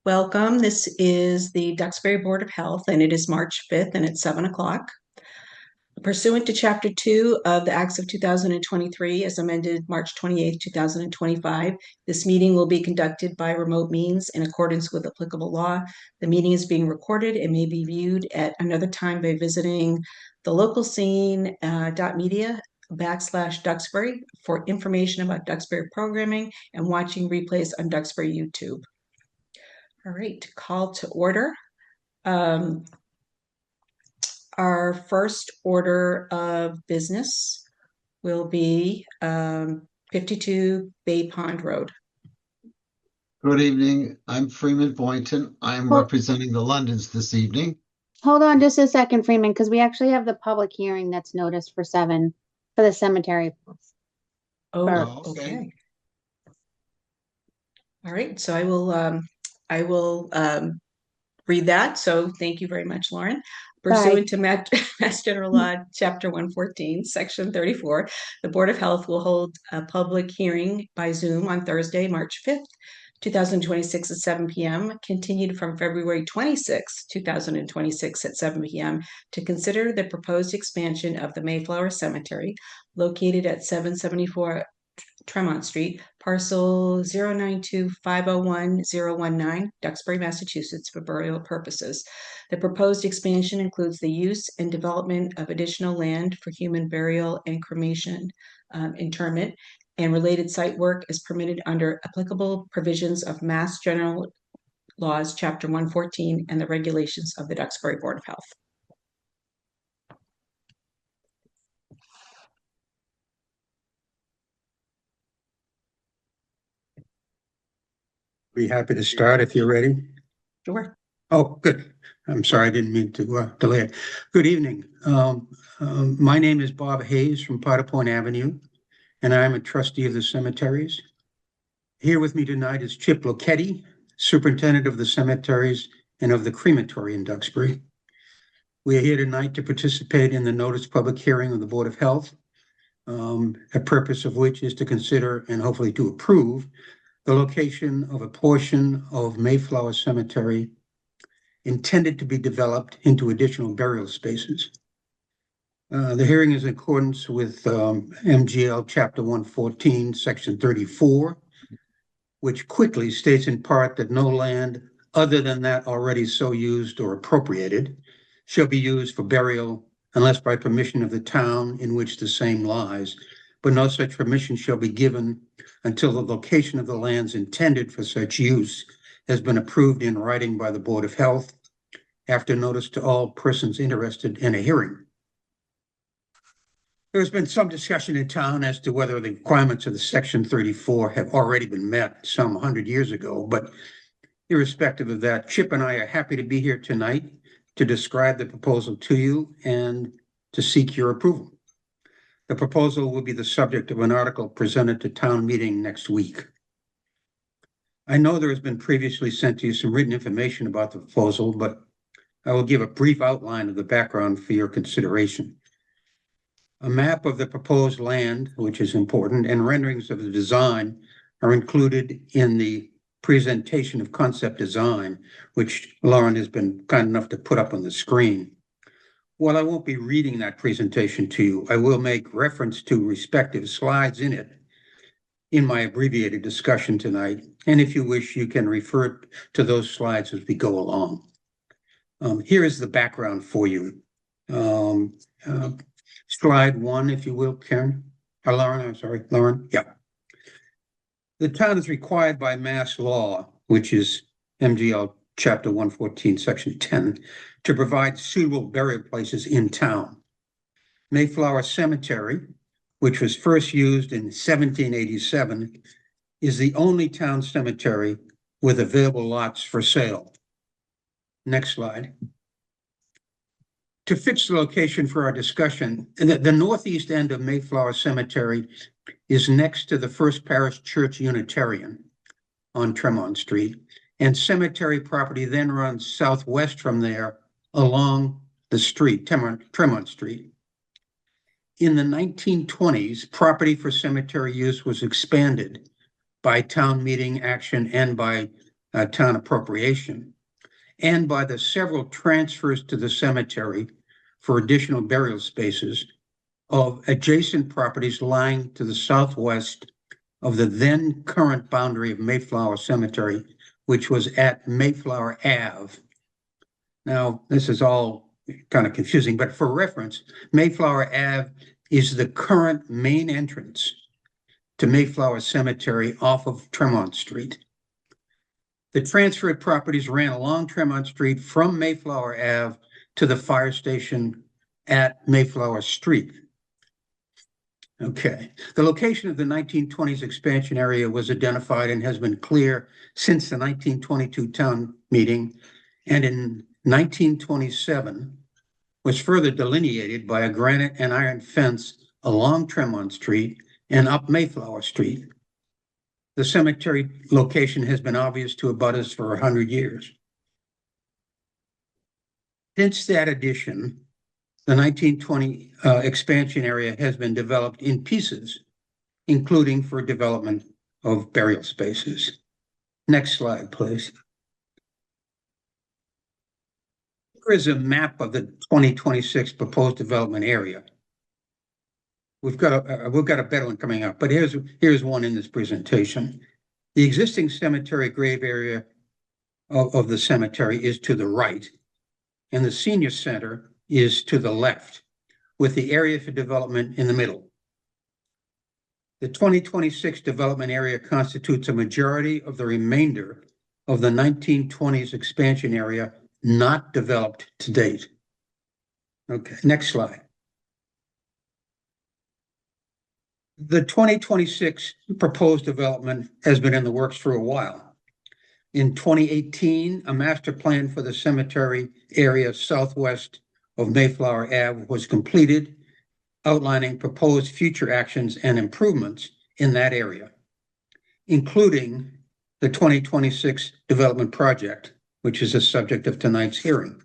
Welcome. This is the Duxbury Board of Health, and it is March 5th, and it's 7 o'clock. Pursuant to Chapter 2 of the Acts of 2023, as amended March 28th, 2025, this meeting will be conducted by remote means in accordance with applicable law. The meeting is being recorded and may be viewed at another time by visiting the local scene.media/Duxbury for information about Duxbury programming and watching replays on Duxbury YouTube. All right, call to order. Our first order of business will be 52 Bay Pond Road. Good evening. I'm Freeman Boynton. I'm representing the Londons this evening. Hold on just a second, Freeman, because we actually have the public hearing that's noticed for 7 for the cemetery. Oh, okay. All right, so I will read that. So thank you very much, Lauren. Pursuant to Mass General Law, Chapter 114, Section 34, the Board of Health will hold a public hearing by Zoom on Thursday, March 5th, 2026 at 7 p.m., continued from February 26, 2026 at 7 p.m. to consider the proposed expansion of the Mayflower Cemetery located at 774 Tremont Street, parcel 092501019, Duxbury, Massachusetts, for burial purposes. The proposed expansion includes the use and development of additional land for human burial and cremation, interment, and related site work is permitted under applicable provisions of Mass General Laws, Chapter 114, and the regulations of the Duxbury Board of Health. Be happy to start if you're ready. Sure. Oh, good. I'm sorry, I didn't mean to delay it. Good evening. My name is Bob Hayes from Potter Point Avenue, and I'm a trustee of the cemeteries. Here with me tonight is Chip Lochetti, superintendent of the cemeteries and of the crematory in Duxbury. We are here tonight to participate in the notice public hearing of the Board of Health, a purpose of which is to consider and hopefully to approve the location of a portion of Mayflower Cemetery intended to be developed into additional burial spaces. The hearing is in accordance with MGL Chapter 114, Section 34, which quickly states in part that no land other than that already so used or appropriated shall be used for burial unless by permission of the town in which the same lies, but no such permission shall be given until the location of the lands intended for such use has been approved in writing by the Board of Health after notice to all persons interested in a hearing. There's been some discussion in town as to whether the requirements of the Section 34 have already been met some 100 years ago, but irrespective of that, Chip and I are happy to be here tonight to describe the proposal to you and to seek your approval. The proposal will be the subject of an article presented to town meeting next week. I know there has been previously sent to you some written information about the proposal, but I will give a brief outline of the background for your consideration. A map of the proposed land, which is important, and renderings of the design are included in the presentation of concept design, which Lauren has been kind enough to put up on the screen. While I won't be reading that presentation to you, I will make reference to respective slides in it in my abbreviated discussion tonight. And if you wish, you can refer to those slides as we go along. Here is the background for you. Slide 1, if you will, Karen. Lauren, I'm sorry, Lauren. Yeah. The town is required by mass law, which is MGL Chapter 114, Section 10, to provide suitable burial places in town. Mayflower Cemetery, which was first used in 1787, is the only town cemetery with available lots for sale. Next slide. To fix the location for our discussion, the northeast end of Mayflower Cemetery is next to the First Parish Church Unitarian on Tremont Street, and cemetery property then runs southwest from there along the street, Tremont Street. In the 1920s, property for cemetery use was expanded by town meeting action and by town appropriation, and by the several transfers to the cemetery for additional burial spaces of adjacent properties lying to the southwest of the then current boundary of Mayflower Cemetery, which was at Mayflower Ave. Now, this is all kind of confusing, but for reference, Mayflower Ave is the current main entrance to Mayflower Cemetery off of Tremont Street. The transferred properties ran along Tremont Street from Mayflower Ave to the fire station at Mayflower Street. Okay, the location of the 1920s expansion area was identified and has been clear since the 1922 town meeting, and in 1927 was further delineated by a granite and iron fence along Tremont Street and up Mayflower Street. The cemetery location has been obvious to abutters for 100 years. Since that addition, the 1920 expansion area has been developed in pieces, including for development of burial spaces. Next slide, please. Here is a map of the 2026 proposed development area. We've got a better one coming up, but here's one in this presentation. The existing cemetery grave area of the cemetery is to the right, and the senior center is to the left, with the area for development in the middle. The 2026 development area constitutes a majority of the remainder of the 1920s expansion area not developed to date. Okay, next slide. The 2026 proposed development has been in the works for a while. In 2018, a master plan for the cemetery area southwest of Mayflower Ave was completed, outlining proposed future actions and improvements in that area, including the 2026 development project, which is the subject of tonight's hearing.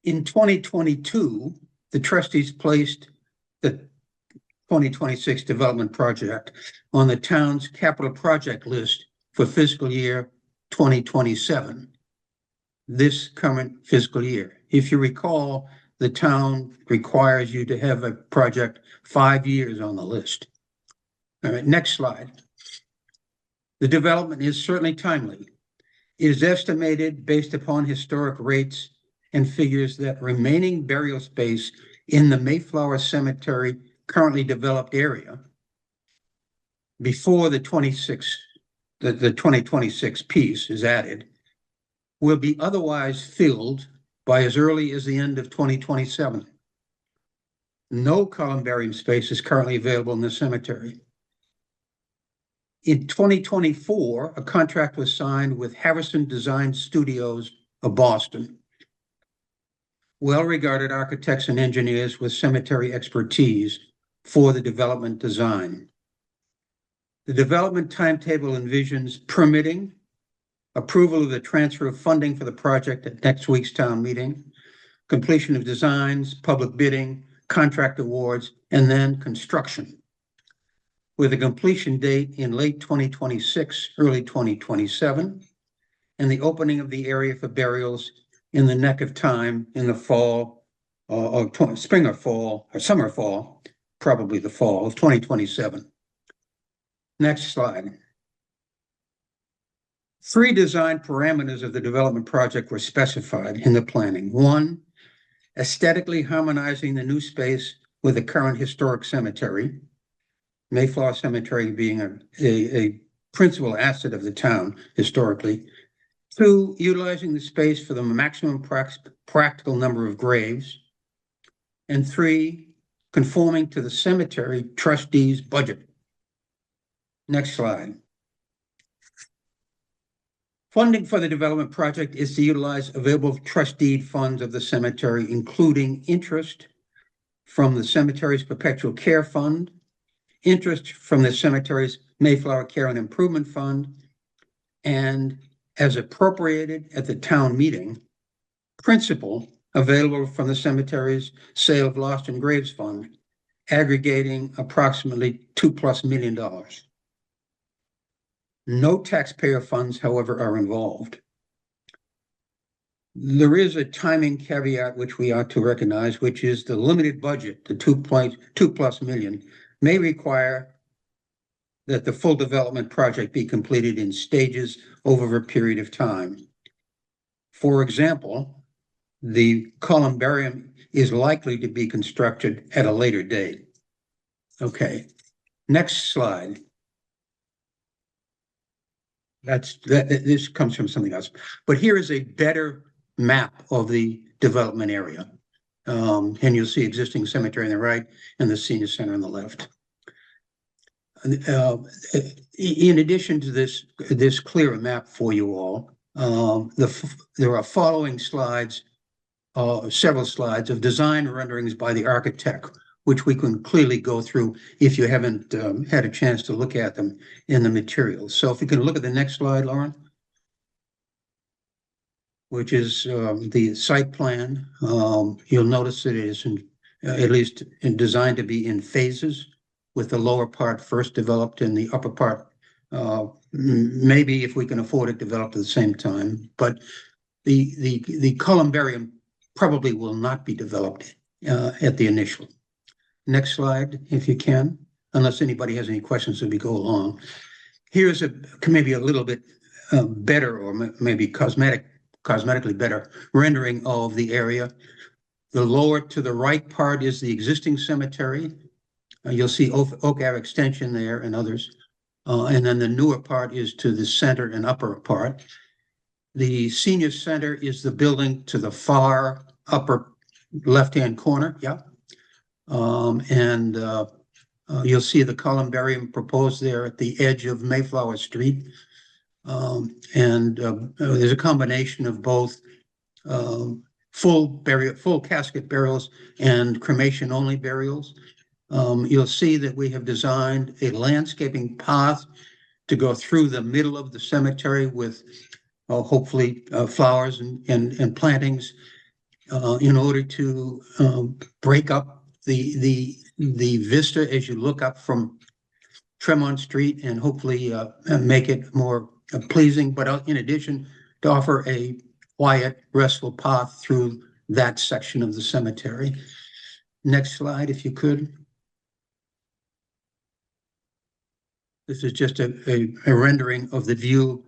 In 2022, the trustees placed the 2026 development project on the town's capital project list for fiscal year 2027, this current fiscal year. If you recall, the town requires you to have a project 5 years on the list. All right, next slide. The development is certainly timely. It is estimated based upon historic rates and figures that remaining burial space in the Mayflower Cemetery currently developed area before the 2026 piece is added will be otherwise filled by as early as the end of 2027. No columbarium space is currently available in the cemetery. In 2024, a contract was signed with Harrison Design Studios of Boston, well-regarded architects and engineers with cemetery expertise for the development design. The development timetable envisions permitting, approval of the transfer of funding for the project at next week's town meeting, completion of designs, public bidding, contract awards, and then construction, with a completion date in late 2026, early 2027, and the opening of the area for burials in the neck of time in the fall, spring or fall, or summer fall, probably the fall of 2027. Next slide. 3 design parameters of the development project were specified in the planning. 1, aesthetically harmonizing the new space with the current historic cemetery, Mayflower Cemetery being a principal asset of the town historically. 2, utilizing the space for the maximum practical number of graves. And 3, conforming to the cemetery trustees' budget. Next slide. Funding for the development project is to utilize available trustee funds of the cemetery, including interest from the cemetery's perpetual care fund, interest from the cemetery's Mayflower Care and Improvement Fund, and as appropriated at the town meeting, principal available from the cemetery's Sale of Lost and Graves Fund, aggregating approximately $2+ million. No taxpayer funds, however, are involved. There is a timing caveat which we ought to recognize, which is the limited budget, the 2+ million, may require that the full development project be completed in stages over a period of time. For example, the columbarium is likely to be constructed at a later date. Okay, next slide. This comes from something else, but here is a better map of the development area. And you'll see existing cemetery on the right and the senior center on the left. In addition to this clearer map for you all, there are following slides, several slides of design renderings by the architect, which we can clearly go through if you haven't had a chance to look at them in the materials. So if you can look at the next slide, Lauren, which is the site plan. You'll notice it is at least designed to be in phases, with the lower part first developed and the upper part, maybe if we can afford it, developed at the same time. But the columbarium probably will not be developed at the initial. Next slide, if you can, unless anybody has any questions as we go along. Here's maybe a little bit better, or maybe cosmetically better rendering of the area. The lower to the right part is the existing cemetery. You'll see Oak Ave extension there and others. And then the newer part is to the center and upper part. The senior center is the building to the far upper left-hand corner. Yeah. And you'll see the columbarium proposed there at the edge of Mayflower Street. There's a combination of both full casket burials and cremation-only burials. You'll see that we have designed a landscaping path to go through the middle of the cemetery with hopefully flowers and plantings in order to break up the vista as you look up from Tremont Street and hopefully make it more pleasing, but in addition to offer a quiet, restful path through that section of the cemetery. Next slide, if you could. This is just a rendering of the view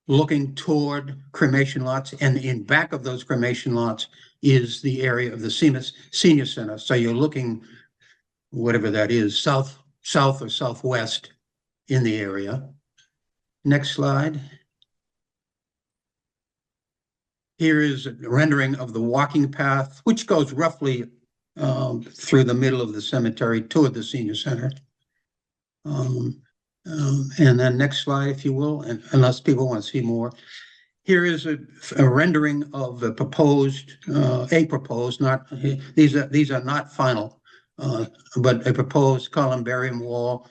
looking toward cremation lots, and in back of those cremation lots is the area of the senior center. So you're looking, whatever that is, south or southwest in the area. Next slide. Here is a rendering of the walking path, which goes roughly through the middle of the cemetery toward the senior center. And then next slide, if you will, and unless people want to see more. Here is a rendering of a proposed, not these are not final, but a proposed columbarium wall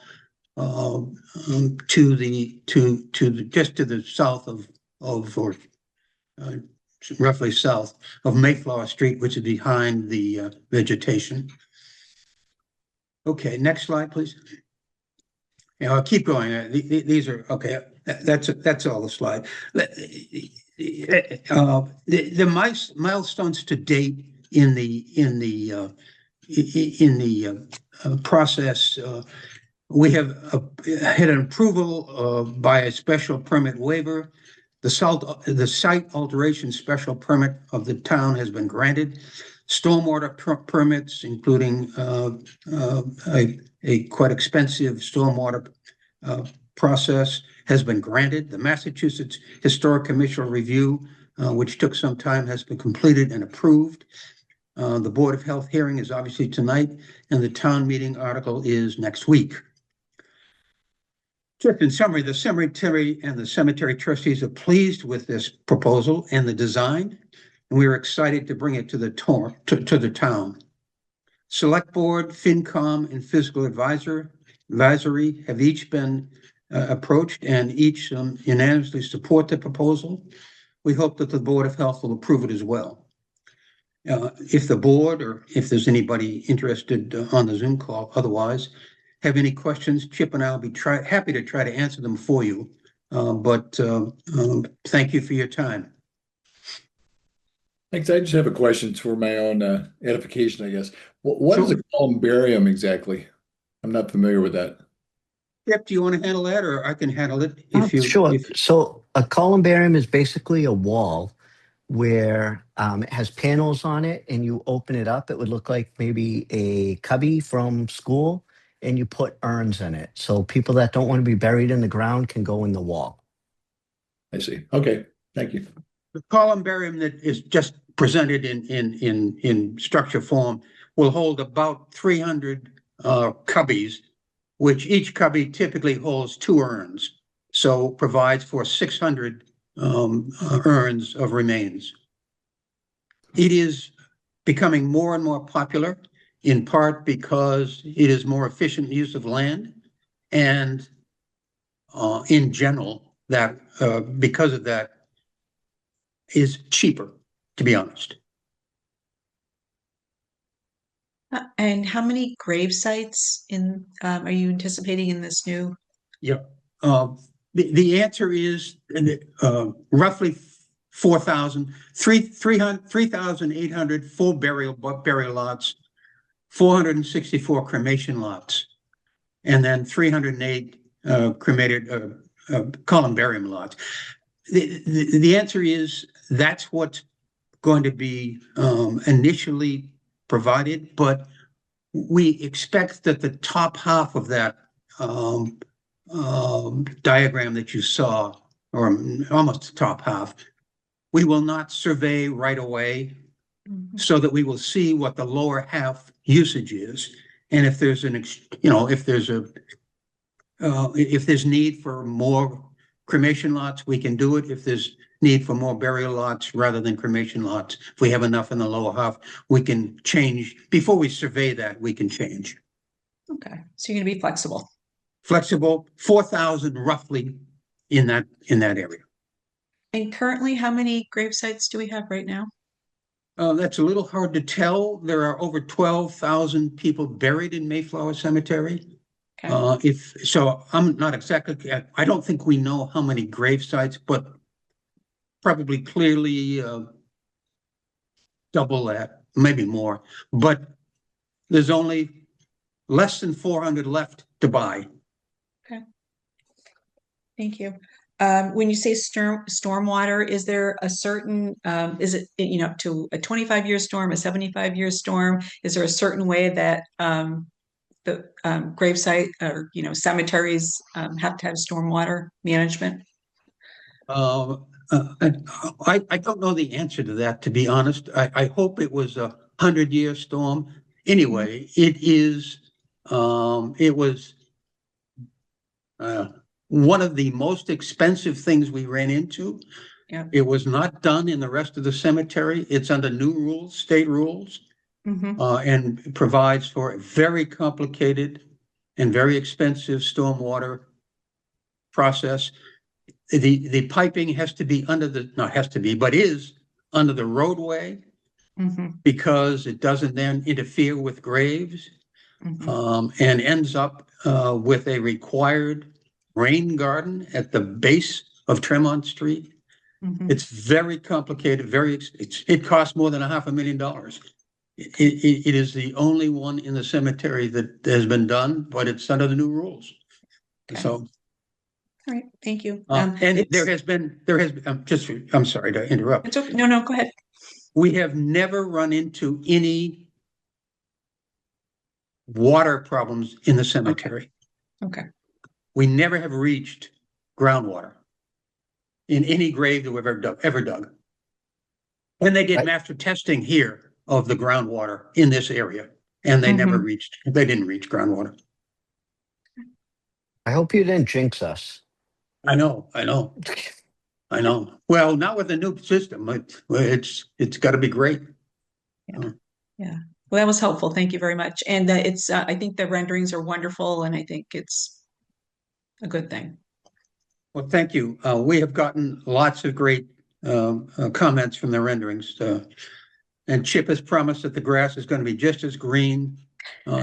to the south of or roughly south of Mayflower Street, which is behind the vegetation. Okay, next slide, please. Yeah, I'll keep going. These are okay. That's all the slide. The milestones to date in the process. We have had an approval by a special permit waiver. The site alteration special permit of the town has been granted. Stormwater permits, including a quite expensive stormwater process, has been granted. The Massachusetts Historic Commission review, which took some time, has been completed and approved. The Board of Health hearing is obviously tonight, and the town meeting article is next week. Just in summary, the cemetery and the cemetery trustees are pleased with this proposal and the design, and we are excited to bring it to the town. Select Board, FinCom, and Fiscal Advisory have each been approached, and each unanimously support the proposal. We hope that the Board of Health will approve it as well. If the board, or if there's anybody interested on the Zoom call, otherwise, have any questions, Chip and I'll be happy to try to answer them for you. But thank you for your time. Thanks. I just have a question for my own edification, I guess. What is Sure. a columbarium exactly? I'm not familiar with that. Chip, do you want to handle that, or I can handle it if you? Sure. So a columbarium is basically a wall where it has panels on it, and you open it up. It would look like maybe a cubby from school, and you put urns in it. So people that don't want to be buried in the ground can go in the wall. I see. Okay. Thank you. The columbarium that is just presented in structure form will hold about 300 cubbies, which each cubby typically holds 2 urns, so provides for 600 urns of remains. It is becoming more and more popular, in part because it is more efficient use of land, and in general, that because of that, is cheaper, to be honest. And how many grave sites are you anticipating in this new? Yeah. The answer is roughly 3,800 full burial lots, 464 cremation lots, and then 308 cremated columbarium lots. The answer is that's what's going to be initially provided, but we expect that the top half of that diagram that you saw, or almost the top half, we will not survey right away, so that we will see what the lower half usage is, and if there's if there's need for more cremation lots, we can do it. If there's need for more burial lots rather than cremation lots, if we have enough in the lower half, we can change. Before we survey that, we can change. Okay, so you're going to be flexible. Flexible, 4,000 roughly in that area. And currently, how many grave sites do we have right now? That's a little hard to tell. There are over 12,000 people buried in Mayflower Cemetery. Okay. I'm not exactly, I don't think we know how many grave sites, but probably clearly double that, maybe more. But there's only less than 400 left to buy. Okay. Thank you. When you say stormwater, is there a certain, is it, to a 25-year storm, a 75-year storm? Is there a certain way that the gravesite or, cemeteries have to have stormwater management? I don't know the answer to that, to be honest. I hope it was a 100-year storm. Anyway, it was one of the most expensive things we ran into. Yeah. It was not done in the rest of the cemetery. It's under new rules, state rules, and provides for a very complicated and very expensive stormwater process. The piping has to be not has to be, but is under the roadway, because it doesn't then interfere with graves, and ends up with a required rain garden at the base of Tremont Street. It's very complicated, it costs more than $500,000. It is the only one in the cemetery that has been done, but it's under the new rules. Okay. So, all right, thank you. and I'm sorry to interrupt. It's okay. No, go ahead. We have never run into any water problems in the cemetery. Okay. We never have reached groundwater in any grave that we've ever dug. And they did master testing here of the groundwater in this area, and they they didn't reach groundwater. I hope you didn't jinx us. I know. Well, not with the new system. It's got to be great. Yeah. Well, that was helpful. Thank you very much. And I think the renderings are wonderful, and I think it's a good thing. Well, thank you. We have gotten lots of great comments from the renderings. And Chip has promised that the grass is going to be just as green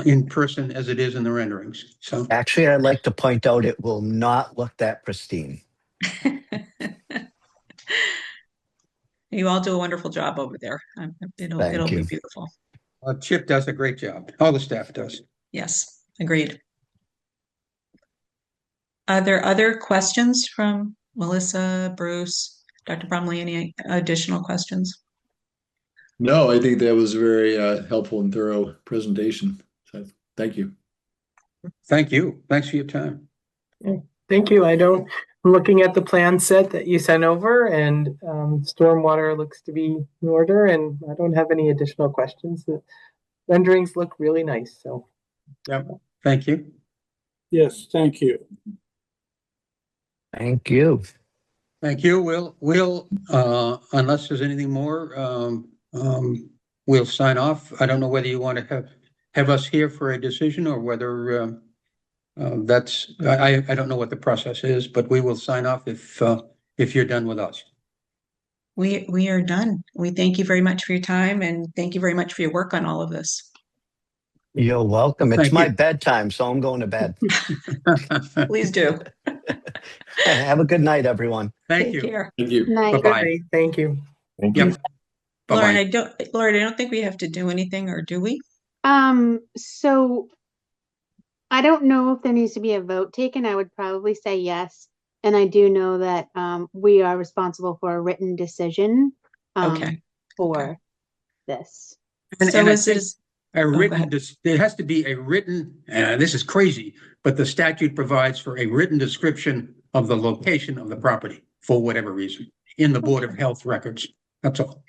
in person as it is in the renderings. So Actually, I'd like to point out it will not look that pristine. You all do a wonderful job over there. It'll Thank be you. beautiful. Chip does a great job. All the staff does. Yes, agreed. Are there other questions from Melissa, Bruce, Dr. Bromley? Any additional questions? No, I think that was a very helpful and thorough presentation. So thank you. Thank you. Thanks for your time. Thank you. I'm looking at the plan set that you sent over, and stormwater looks to be in order, and I don't have any additional questions. The renderings look really nice. So, Yep. Thank you. Yes, thank you. Thank you. Thank you. We'll unless there's anything more, we'll sign off. I don't know whether you want to have us here for a decision or whether I don't know what the process is, but we will sign off if you're done with us. We are done. We thank you very much for your time and thank you very much for your work on all of this. You're welcome. It's Thank my you. bedtime, so I'm going to bed. Please do. Have a good night, everyone. Thank Take you. care. Thank you. Night. good Bye-bye. night. Thank you. Thank you. Yep. Lauren, Bye-bye. I don't think we have to do anything, or do we? So I don't know if there needs to be a vote taken. I would probably say yes. And I do know that we are responsible for a written decision Okay. for this. And So I is it think a go written, ahead. there has to be a written, this is crazy, but the statute provides for a written description of the location of the property for whatever reason in the Board of Health records. That's all.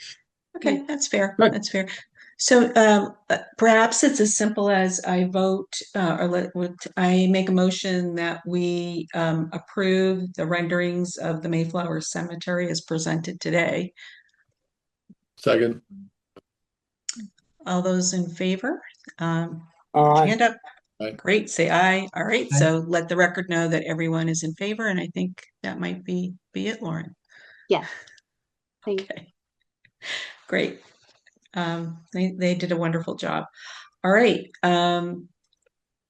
Okay, that's fair. Good. That's fair. So perhaps it's as simple as I vote I make a motion that we approve the renderings of the Mayflower Cemetery as presented today. Second. All those in favor? Aye. Hand up. Aye. Great, say aye. All right, Aye. so let the record know that everyone is in favor, and I think that might be it, Lauren. Yes. Thank Okay, great. They did a wonderful job. All right.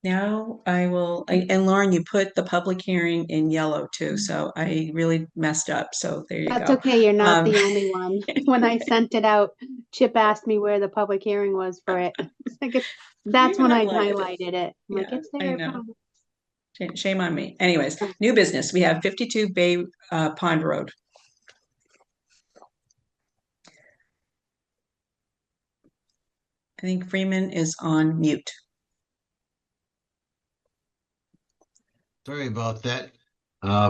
Now and Lauren, you put the public hearing in yellow too, so I really messed up. So there you That's go. okay. You're not Um, the only one. When I sent it out, Chip asked me where the public hearing was for it. That's even when I highlighted it. highlighted it. I'm like, Yeah, it's I there. know. Shame on me. Anyways, new business. We have 52 Bay Pond Road. I think Freeman is on mute. Sorry about that.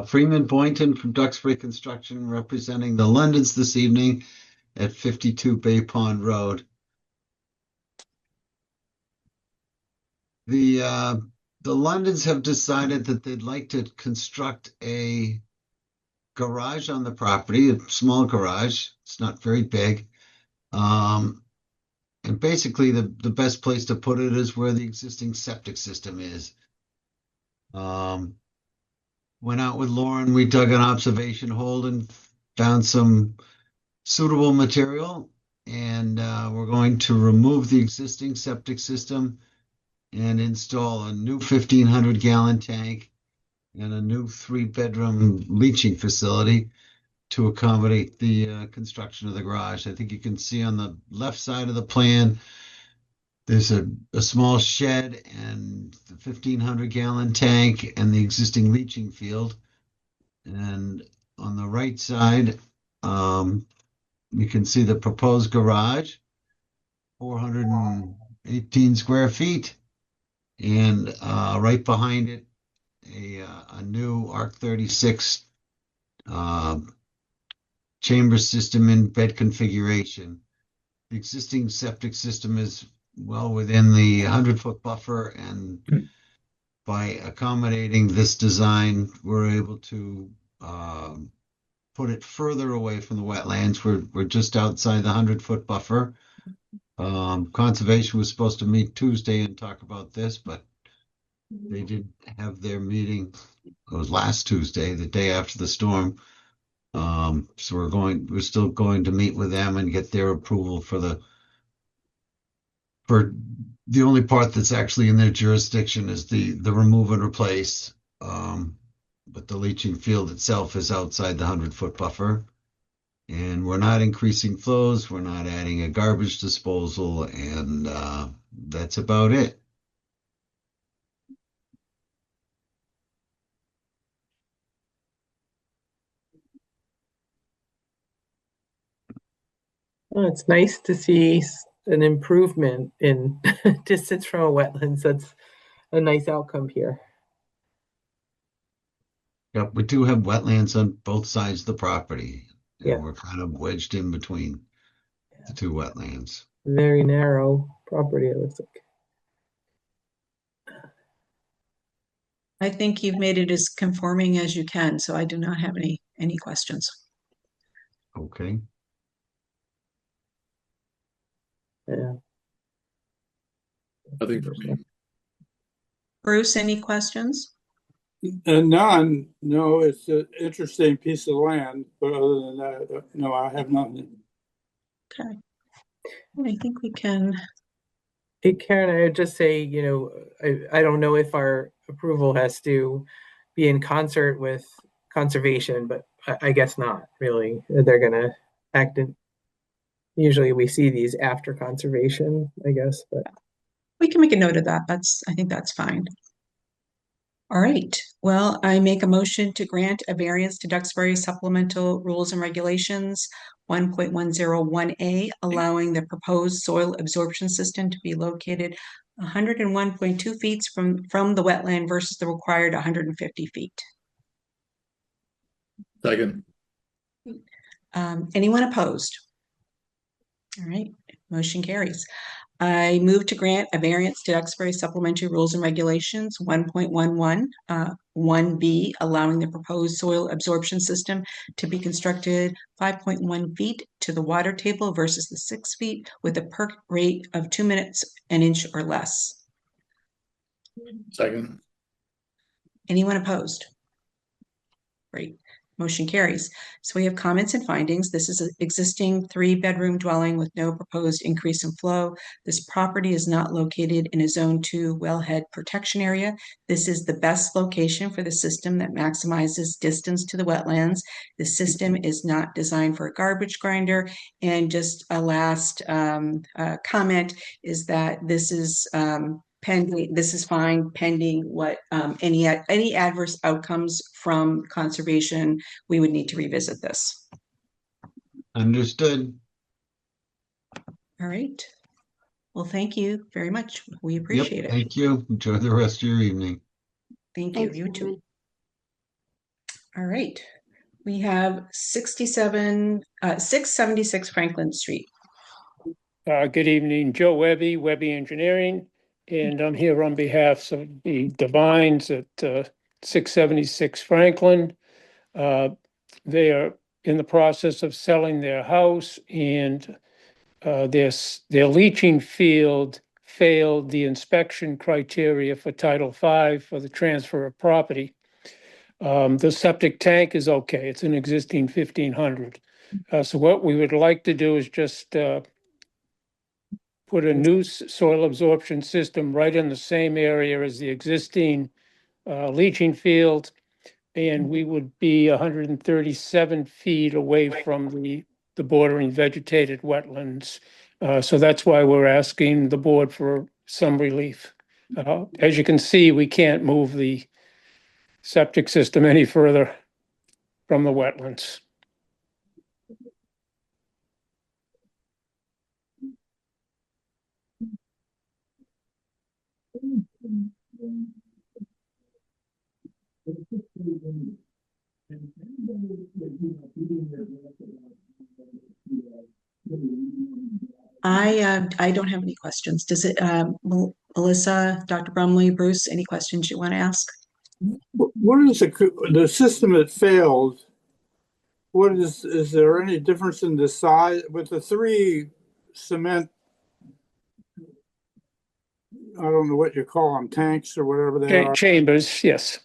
Freeman Boynton from Duxbury Construction representing the Londons this evening at 52 Bay Pond Road. The Londons have decided that they'd like to construct a garage on the property, a small garage. It's not very big. And basically the best place to put it is where the existing septic system is. Went out with Lauren, we dug an observation hole and found some suitable material, and we're going to remove the existing septic system and install a new 1,500 gallon tank and a new 3-bedroom leaching facility to accommodate the construction of the garage. I think you can see on the left side of the plan, there's a small shed and the 1,500 gallon tank and the existing leaching field. And on the right side, you can see the proposed garage, 418 square feet. And right behind it, a new Arc 36 chamber system in bed configuration. The existing septic system is well within the 100-foot buffer, and by accommodating this design, we're able to put it further away from the wetlands. We're just outside the 100-foot buffer. Conservation was supposed to meet Tuesday and talk about this, but they did have their meeting. It was last Tuesday, the day after the storm. So we're still going to meet with them and get their approval for for the only part that's actually in their jurisdiction is the remove and replace. But the leaching field itself is outside the 100-foot buffer. And we're not increasing flows, we're not adding a garbage disposal, and that's about it. Well, it's nice to see an improvement in distance from a wetlands. That's a nice outcome here. Yep, we do have wetlands on both sides of the property, and Yeah. we're kind of wedged in between the two wetlands. Very narrow property, it looks like. I think you've made it as conforming as you can, so I do not have any questions. Okay. Yeah. I think for me. Bruce, any questions? None. No, it's an interesting piece of land, but other than that, no, I have nothing. Okay. I think we can. Hey, Karen, I would just say, I don't know if our approval has to be in concert with conservation, but I guess not really. They're gonna act in, usually we see these after conservation, I guess, but We can make a note of that. I think that's fine. All right. Well, I make a motion to grant a variance to Duxbury Supplemental Rules and Regulations 1.101A, allowing the proposed soil absorption system to be located 101.2 feet from the wetland versus the required 150 feet. Second. Anyone opposed? All right. Motion carries. I move to grant a variance to Duxbury Supplementary Rules and Regulations 1.11, 1B, allowing the proposed soil absorption system to be constructed 5.1 feet to the water table versus the 6 feet with a perk rate of 2 minutes an inch or less. Second. Anyone opposed? Great. Motion carries. So we have comments and findings. This is an existing 3-bedroom dwelling with no proposed increase in flow. This property is not located in a Zone 2 wellhead protection area. This is the best location for the system that maximizes distance to the wetlands. The system is not designed for a garbage grinder. And just a last comment is that this is pending. This is fine pending what any adverse outcomes from conservation. We would need to revisit this. Understood. All right. Well, thank you very much. We appreciate it. Thank you. Enjoy the rest of your evening. Thank you. Thanks, You too. Chairman. All right. We have 676 Franklin Street. Good evening, Joe Webby, Webby Engineering, and I'm here on behalf of the Divines at 676 Franklin. They are in the process of selling their house, and their leaching field failed the inspection criteria for Title V for the transfer of property. The septic tank is okay. It's an existing 1500. So what we would like to do is just put a new soil absorption system right in the same area as the existing leaching field. And we would be 137 feet away from the bordering vegetated wetlands. So that's why we're asking the board for some relief. As you can see, we can't move the septic system any further from the wetlands. I don't have any questions. Does it, Melissa, Dr. Brumley, Bruce, any questions you want to ask? What is the system that failed? What is there any difference in the size with the 3 cement? I don't know what you call them, tanks or whatever they are. Chambers, yes.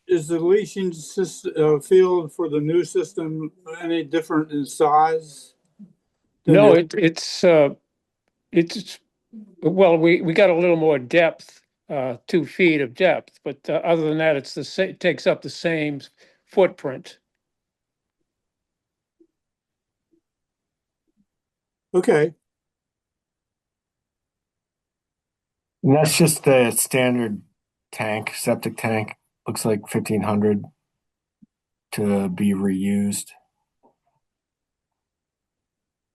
Is the leaching system, field for the new system any different in size? No, it's Well, we got a little more depth, 2 feet of depth, but other than that, it takes up the same footprint. Okay. And that's just the standard tank, septic tank. Looks like 1,500 to be reused.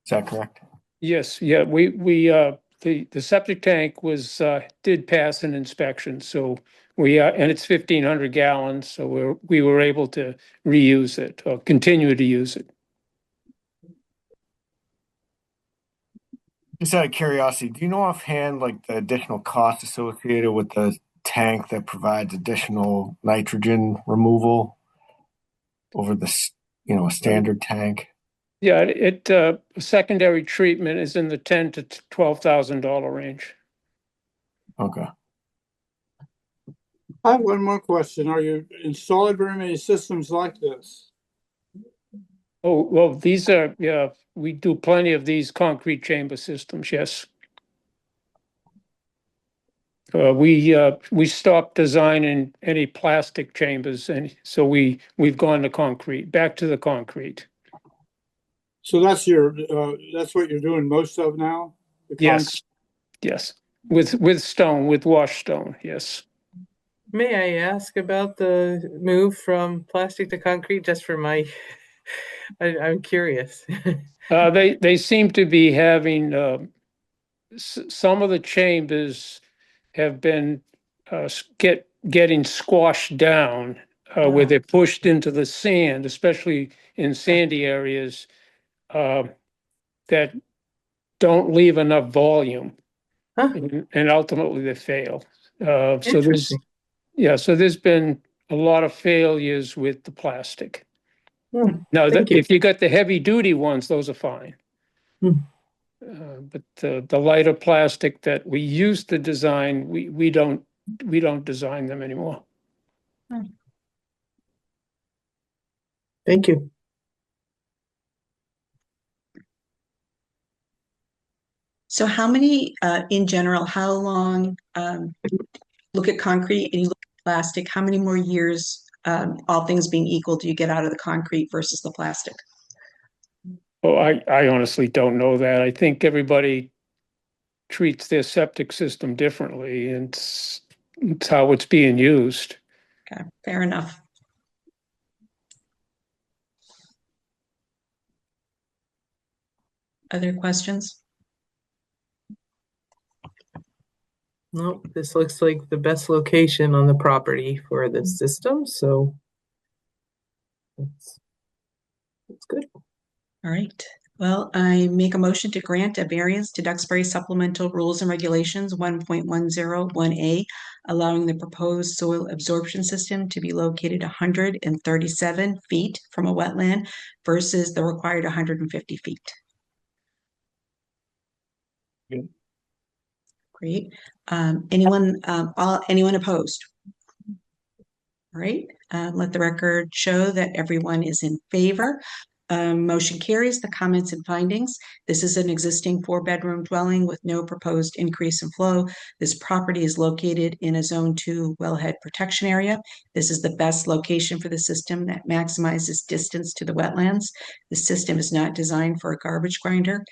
Is that correct? Yes, yeah, the septic tank did pass an inspection, so and it's 1,500 gallons, so we were able to reuse it or continue to use it. Just out of curiosity, do you know offhand like the additional cost associated with the tank that provides additional nitrogen removal over a standard tank? Yeah, secondary treatment is in the $10,000 to $12,000 range. Okay. I have one more question. Are you installing very many systems like this? Oh, well, yeah, we do plenty of these concrete chamber systems, yes. We stopped designing any plastic chambers, and so we've gone to concrete, back to the concrete. So that's what you're doing most of now? Yes, yes, with stone, with washed stone, yes. May I ask about the move from plastic to concrete just for I'm curious. They seem to be having some of the chambers have been getting squashed down where they're pushed into the sand, especially in sandy areas that don't leave enough volume, Huh? and ultimately they fail. Interesting. So there's been a lot of failures with the plastic. Now, Thank you. if you got the heavy duty ones, those are fine. Hmm. But the lighter plastic that we used to design, we don't design them anymore. Thank you. So how many, in general, how long, look at concrete and you look at plastic, how many more years, all things being equal, do you get out of the concrete versus the plastic? Oh, I honestly don't know that. I think everybody treats their septic system differently, and it's how it's being used. Okay, fair enough. Other questions? No, this looks like the best location on the property for this system, so that's good. All right. Well, I make a motion to grant a variance to Duxbury Supplemental Rules and Regulations 1.101A, allowing the proposed soil absorption system to be located 137 feet from a wetland versus the required 150 feet. Good. Great. Anyone opposed? All right. Let the record show that everyone is in favor. Motion carries. The comments and findings. This is an existing 4-bedroom dwelling with no proposed increase in flow. This property is located in a Zone 2 wellhead protection area. This is the best location for the system that maximizes distance to the wetlands. The system is not designed for a garbage grinder.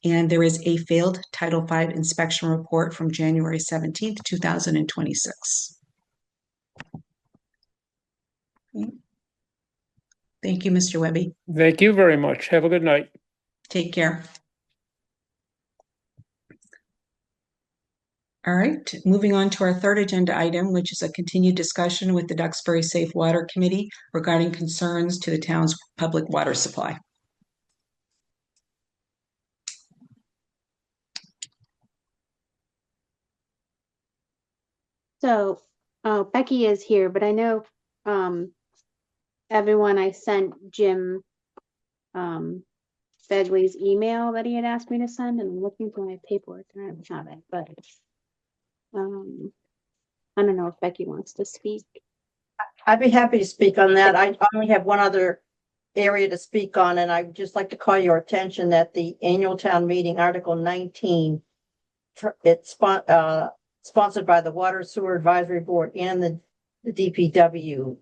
And there is a failed Title V inspection report from January 17th, 2026. Thank you, Mr. Webby. Thank you very much. Have a good night. Take care. All right, moving on to our third agenda item, which is a continued discussion with the Duxbury Safe Water Committee regarding concerns to the town's public water supply. So, Becky is here, but I know everyone, I sent Jim Begley's email that he had asked me to send, and I'm looking for my paperwork. I don't have it, but I don't know if Becky wants to speak. I'd be happy to speak on that. I only have one other area to speak on, and I'd just like to call your attention that the annual town meeting, Article 19, sponsored by the Water Sewer Advisory Board and the DPW.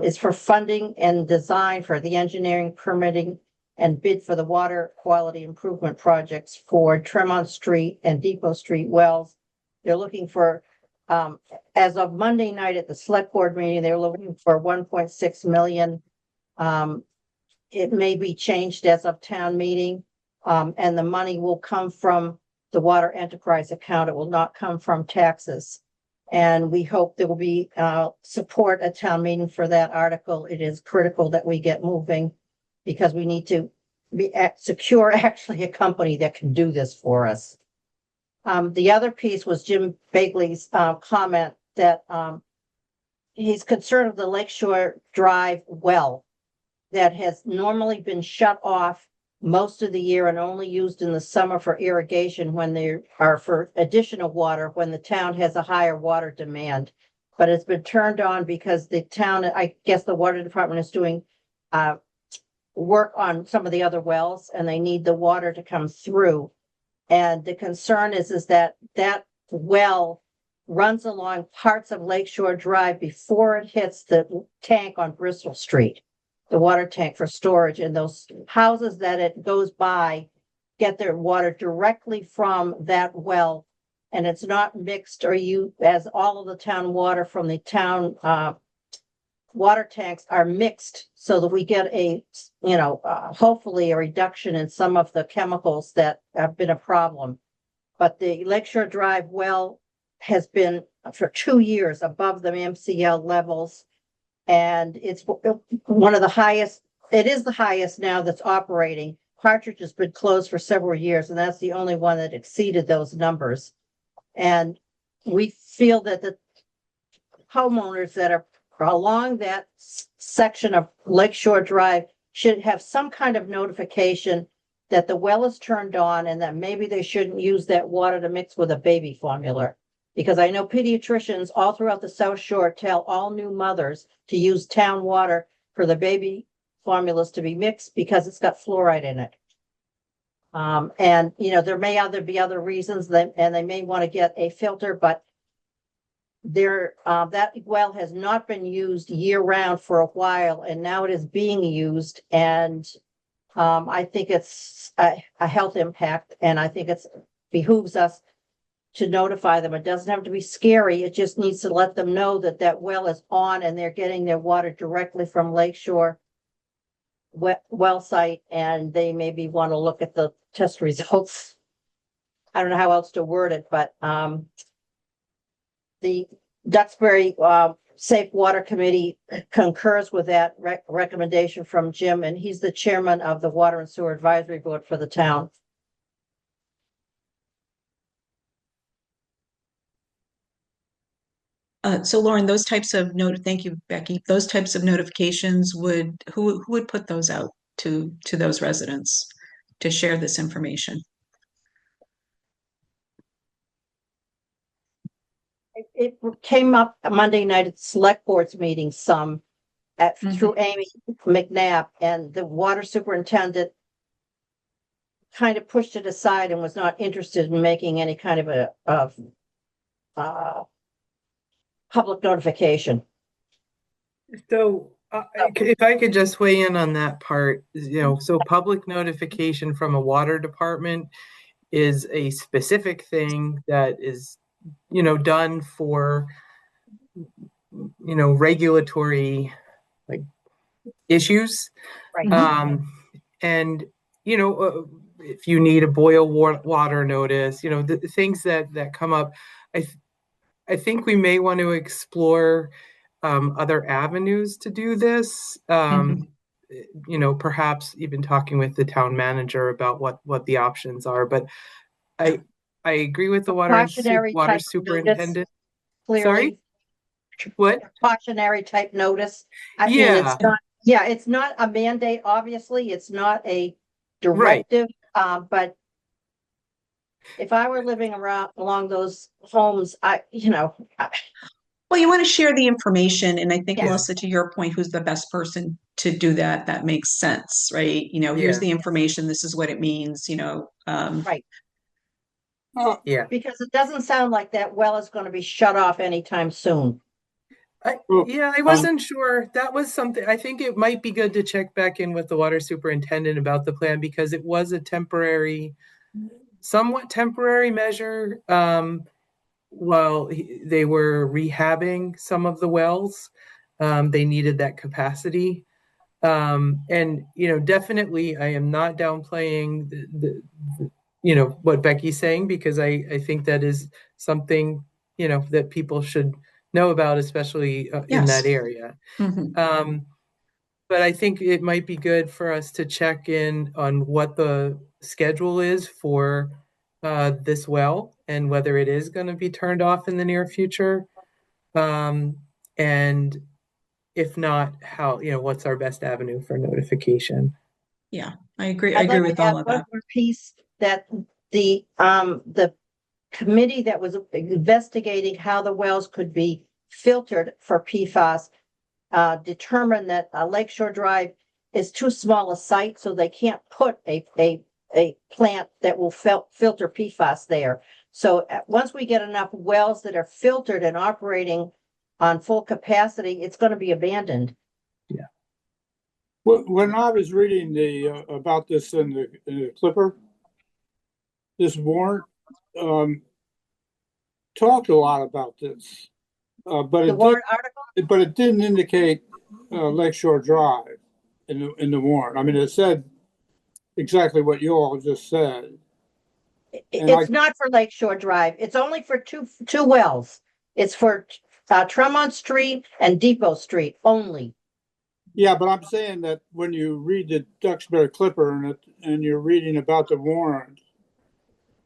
Is for funding and design for the engineering, permitting, and bid for the water quality improvement projects for Tremont Street and Depot Street wells. They're looking for, as of Monday night at the select board meeting, they're looking for 1.6 million. It may be changed as of town meeting, and the money will come from the water enterprise account. It will not come from taxes. And we hope there will be support at town meeting for that article. It is critical that we get moving because we need to secure actually a company that can do this for us. The other piece was Jim Bagley's comment that he's concerned with the Lakeshore Drive well that has normally been shut off most of the year and only used in the summer for irrigation when there are for additional water when the town has a higher water demand. But it's been turned on because the town, I guess the water department is doing work on some of the other wells and they need the water to come through. And the concern is that that well runs along parts of Lakeshore Drive before it hits the tank on Bristol Street, the water tank for storage, and those houses that it goes by get their water directly from that well, and it's not mixed or you as all of the town water from the town water tanks are mixed so that we get a hopefully a reduction in some of the chemicals that have been a problem. But the Lakeshore Drive well has been for 2 years above the MCL levels. And it's one of the highest, it is the highest now that's operating. Partridge has been closed for several years, and that's the only one that exceeded those numbers. And we feel that the homeowners that are along that section of Lakeshore Drive should have some kind of notification that the well is turned on and that maybe they shouldn't use that water to mix with a baby formula. Because I know pediatricians all throughout the South Shore tell all new mothers to use town water for the baby formulas to be mixed because it's got fluoride in it. And there may be other reasons and they may want to get a filter, but that well has not been used year round for a while, and now it is being used. And I think it's a health impact, and I think it behooves us to notify them. It doesn't have to be scary. It just needs to let them know that that well is on and they're getting their water directly from Lakeshore well site, and they maybe want to look at the test results. I don't know how else to word it, but the Duxbury Safe Water Committee concurs with that recommendation from Jim, and he's the chairman of the Water and Sewer Advisory Board for the town. So Lauren, those types of thank you, Becky. Those types of notifications who would put those out to those residents to share this information? It came up Monday night at select board's meeting through Amy McNabb, and the water superintendent kind of pushed it aside and was not interested in making any kind of public notification. So if I could just weigh in on that part, so public notification from a water department is a specific thing that is, done for, regulatory issues. Right. And, if you need a boil water notice, the things that come up, I think we may want to explore other avenues to do this. Perhaps even talking with the town manager about what the options are. But I agree with the water superintendent. Clearly. Sorry, what? Cautionary type notice. It's not a mandate. Obviously, it's not a directive. Right. But if I were living along those homes, well, you want to share the information, and I think, yes, Melissa, to your point, who's the best person to do that? That makes sense, right? Here's the information. This is what it means. Right. Yeah. Because it doesn't sound like that well is going to be shut off anytime soon. Yeah, I wasn't sure. That was something, I think it might be good to check back in with the water superintendent about the plan because it was a temporary, somewhat temporary measure. While they were rehabbing some of the wells, they needed that capacity. And, definitely I am not downplaying what Becky's saying, because I think that is something, that people should know about, especially in that Yes. area. Mm-hmm. But I think it might be good for us to check in on what the schedule is for this well and whether it is going to be turned off in the near future. And if not, how, what's our best avenue for notification? Yeah, I agree. I I'd agree like with to add all of one that. more piece that the committee that was investigating how the wells could be filtered for PFAS determined that Lakeshore Drive is too small a site, so they can't put a plant that will filter PFAS there. So once we get enough wells that are filtered and operating on full capacity, it's going to be abandoned. Yeah. When I was reading about this in the Clipper, this warrant talked a lot about this, but The warrant article? but it didn't indicate Lakeshore Drive in the warrant. I mean, it said exactly what you all just said. It's not for Lakeshore Drive. It's only for two wells. It's for Tremont Street and Depot Street only. Yeah, but I'm saying that when you read the Duxbury Clipper and you're reading about the warrant,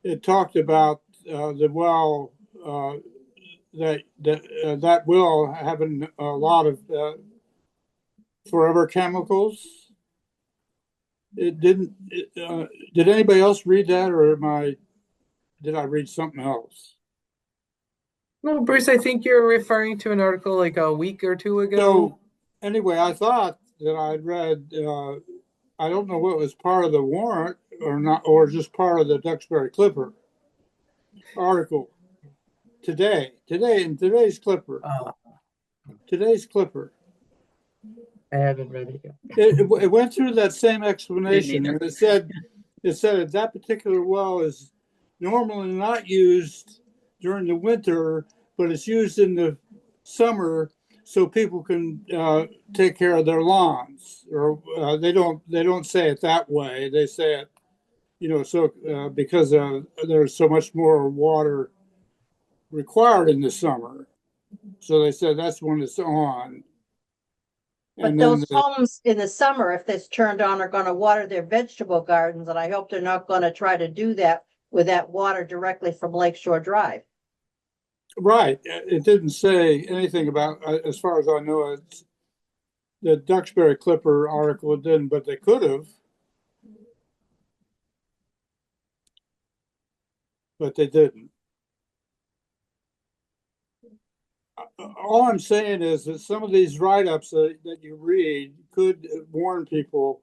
it talked about the well that will having a lot of forever chemicals. It didn't. Did anybody else read that, or did I read something else? No, Bruce, I think you're referring to an article like a week or two ago. So anyway, I thought that I'd read. I don't know what was part of the warrant or not, or just part of the Duxbury Clipper article today in today's Clipper. Today's Clipper. I haven't read it yet. It went through that same explanation, and it said that that particular well is normally not used during the winter, but it's used in the summer so people can take care of their lawns. Or they don't say it that way. They say it, so because there's so much more water required in the summer. So they said that's when it's on. But And those then homes in the summer, if it's turned on, are going to water their vegetable gardens, and I hope they're not going to try to do that with that water directly from Lakeshore Drive. right, it didn't say anything about, as far as I know, it's the Duxbury Clipper article. It didn't, but they could have, but they didn't. All I'm saying is that some of these write-ups that you read could warn people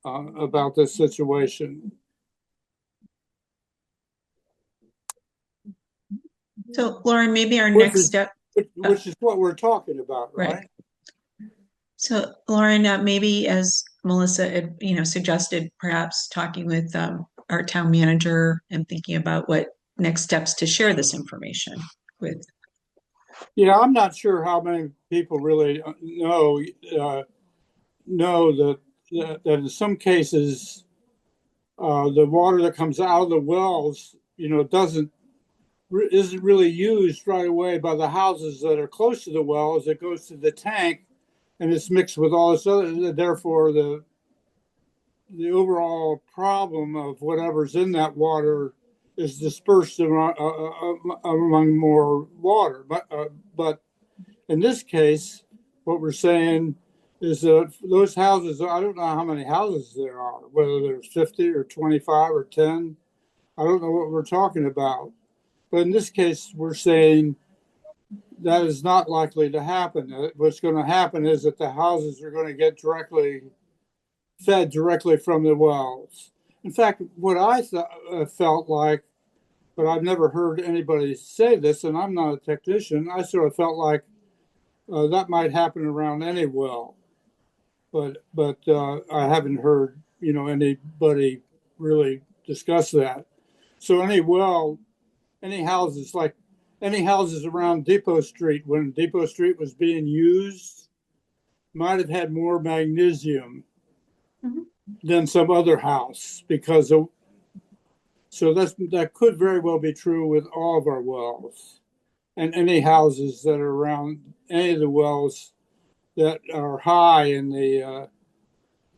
about this situation. So, Lauren, maybe our next step, which is what we're talking about, right? So, Lauren, maybe as Melissa had, suggested, perhaps talking with our town manager and thinking about what next steps to share this information with. Yeah, I'm not sure how many people really know that in some cases the water that comes out of the wells, isn't really used right away by the houses that are close to the wells. It goes to the tank, and it's mixed with all this other. Therefore, the overall problem of whatever's in that water is dispersed among more water. But in this case, what we're saying is that those houses, I don't know how many houses there are, whether there's 50 or 25 or 10. I don't know what we're talking about. But in this case, we're saying that is not likely to happen. What's going to happen is that the houses are going to get fed directly from the wells. In fact, what I felt like but I've never heard anybody say this, and I'm not a technician. I sort of felt like that might happen around any well, but I haven't heard anybody really discuss that. So any houses around Depot Street when Depot Street was being used might have had more magnesium than some other house because of, so that could very well be true with all of our wells and any houses that are around any of the wells that are high in the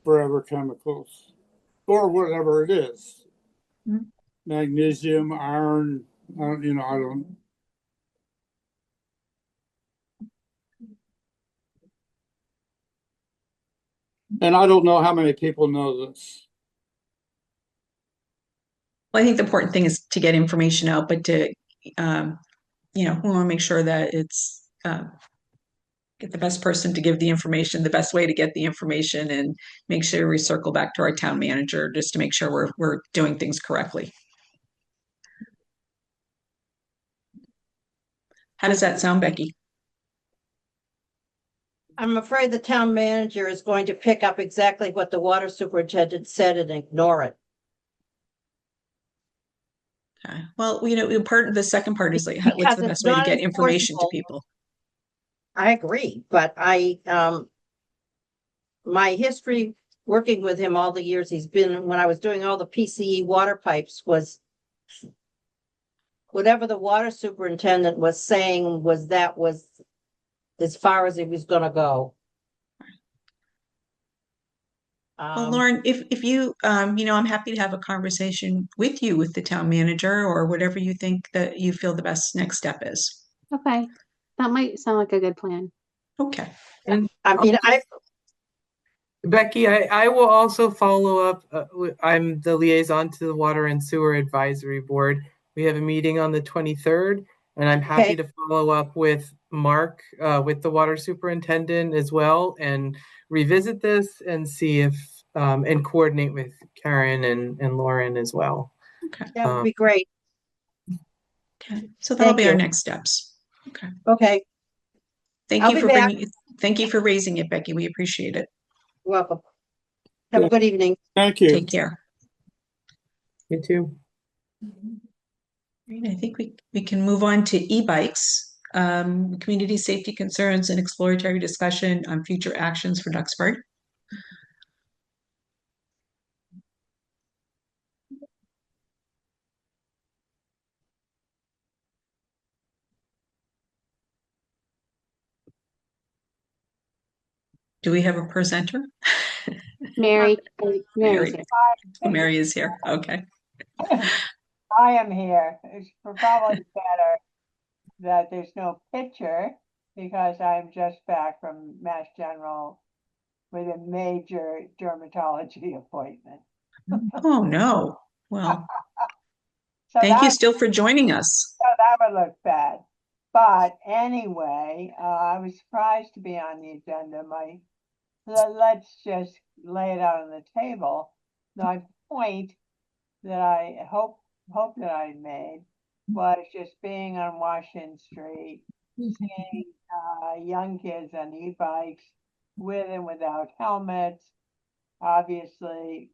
forever chemicals or whatever it is. Magnesium, iron, I don't. And I don't know how many people know this. Well, I think the important thing is to get information out, but to, we want to make sure that it's get the best person to give the information, the best way to get the information, and make sure we circle back to our town manager just to make sure we're doing things correctly. How does that sound, Becky? I'm afraid the town manager is going to pick up exactly what the water superintendent said and ignore it. Okay. Well, the second part is like, what's Because the it's best way to not get information to enforceable. people? I agree, but my history working with him all the years he's been, when I was doing all the PCE water pipes, was whatever the water superintendent was saying was as far as he was going to go. Well, Lauren, if you, I'm happy to have a conversation with you, with the town manager, or whatever you think that you feel the best next step is. Okay, that might sound like a good plan. Okay. And I mean, Becky, I will also follow up. I'm the liaison to the Water and Sewer Advisory Board. We have a meeting on the 23rd, and I'm happy to follow up with Mark, with the water superintendent as well, and revisit this and see if, and coordinate with Karen and Lauren as well. Okay. That would be great. Okay. So that'll be our next steps. Okay. Okay. Thank you for raising it, Becky. We appreciate it. You're welcome. Have a good evening. Thank you. Take care. You too. Right, I think we can move on to e-bikes, community safety concerns and exploratory discussion on future actions for Duxbury. Do we have a presenter? Mary, Mary. here. Mary is here. Okay. I am here. It's probably better that there's no picture because I'm just back from Mass General with a major dermatology appointment. Oh, no. Well, So thank you still for joining us. So that would look bad. But anyway, I was surprised to be on the agenda. Let's just lay it out on the table. My point that I hope that I made was just being on Washington Street, seeing young kids on e-bikes with and without helmets, obviously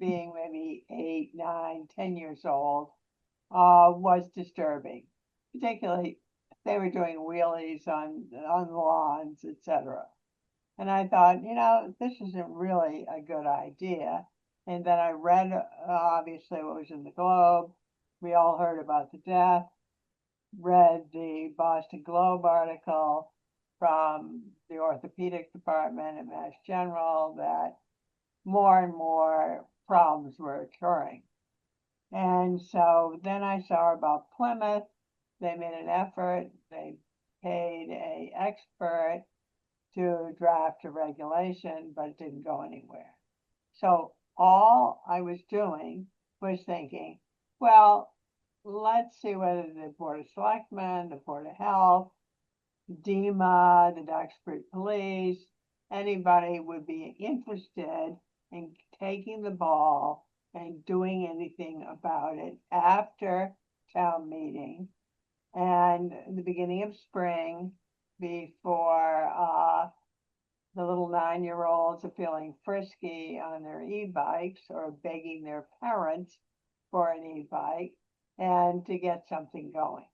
being maybe 8, 9, 10 years old, was disturbing. Particularly, they were doing wheelies on lawns, etc. And I thought, this isn't really a good idea. And then I read, obviously, what was in the Globe. We all heard about the death, read the Boston Globe article from the orthopedic department at Mass General that more and more problems were occurring. And so then I saw about Plymouth. They made an effort. They paid an expert to draft a regulation, but it didn't go anywhere. So all I was doing was thinking, well, let's see whether the Board of Selectmen, the Board of Health, DEMA, the Duxbury Police, anybody would be interested in taking the ball and doing anything about it after town meeting and the beginning of spring before the little 9-year-olds are feeling frisky on their e-bikes or begging their parents for an e-bike and to get something going.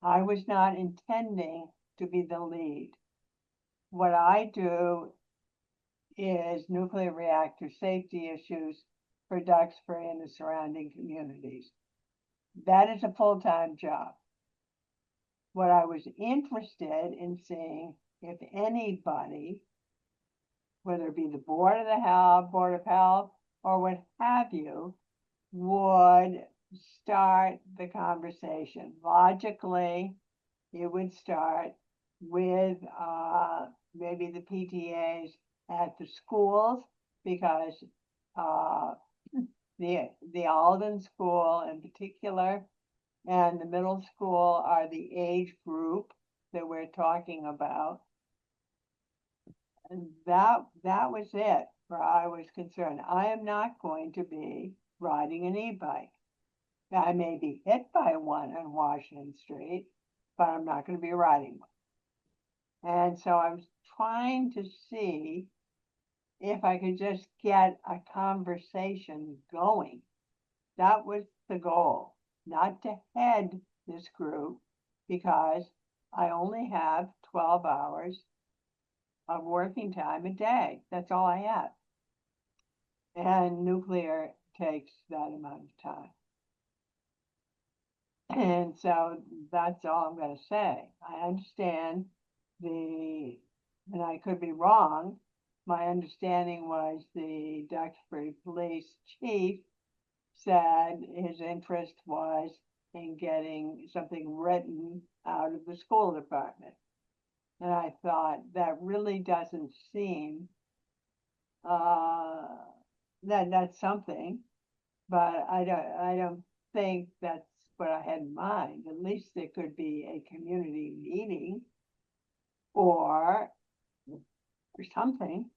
I was not intending to be the lead. What I do is nuclear reactor safety issues for Duxbury and the surrounding communities. That is a full-time job. What I was interested in seeing if anybody, whether it be the Board of Health, or what have you, would start the conversation. Logically, it would start with maybe the PTAs at the schools, because the Alden School in particular and the middle school are the age group that we're talking about. And that was it where I was concerned. I am not going to be riding an e-bike. I may be hit by one on Washington Street, but I'm not going to be riding one. And so I was trying to see if I could just get a conversation going. That was the goal, not to head this group, because I only have 12 hours of working time a day. That's all I have. And nuclear takes that amount of time. And so that's all I'm going to say. I understand and I could be wrong, my understanding was the Duxbury police chief said his interest was in getting something written out of the school department. And I thought that really doesn't seem that's something, but I don't think that's what I had in mind. At least there could be a community meeting or something.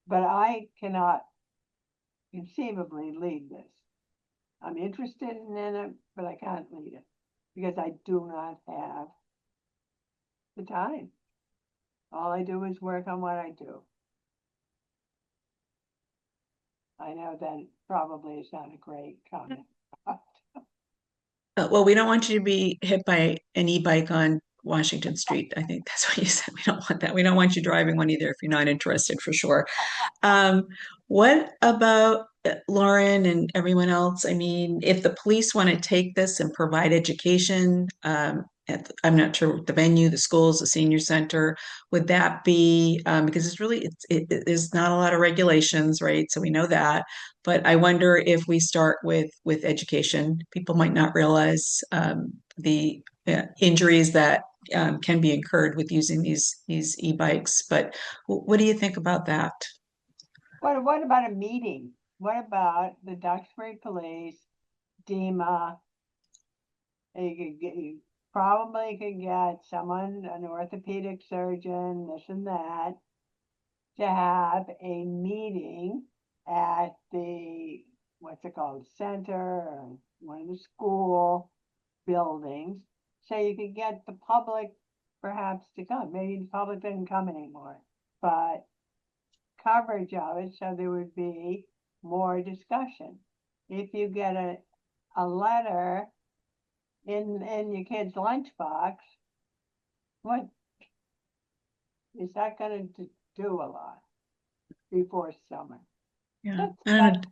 But I cannot conceivably lead this. I'm interested in it, but I can't lead it because I do not have the time. All I do is work on what I do. I know that probably is not a great comment. Well, we don't want you to be hit by an e-bike on Washington Street. I think that's what you said. We don't want that. We don't want you driving one either if you're not interested, for sure. What about Lauren and everyone else? I mean, if the police want to take this and provide education, I'm not sure the venue, the schools, the senior center, would that be because it is not a lot of regulations, right? So we know that, but I wonder if we start with education, people might not realize the injuries that can be incurred with using these e-bikes. But what do you think about that? What about a meeting? What about the Duxbury Police, DEMA? You probably could get someone, an orthopedic surgeon, this and that, to have a meeting at the, what's it called, center or one of the school buildings, so you could get the public perhaps to come. Maybe the public didn't come anymore, but coverage of it so there would be more discussion. If you get a letter in your kid's lunchbox, what is that going to do a lot before summer? Yeah, I don't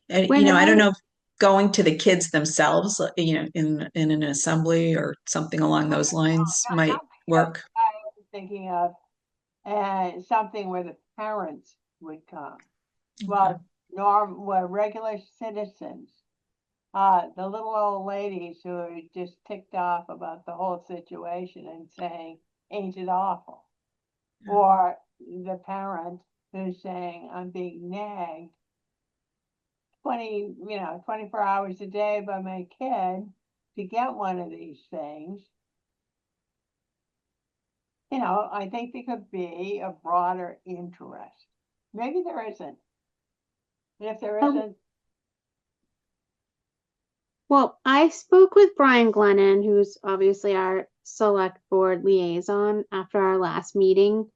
know. When I don't I know if going to the kids themselves, in an assembly or something along those lines might work. I was thinking of something where the parents would come. Well, regular citizens, the little old ladies who are just ticked off about the whole situation and saying, ain't it awful? Or the parent who's saying, I'm being nagged 24 hours a day by my kid to get one of these things. I think there could be a broader interest. Maybe there isn't. And if there isn't, Well, I spoke with Brian Glennon, who's obviously our select board liaison after our last meeting,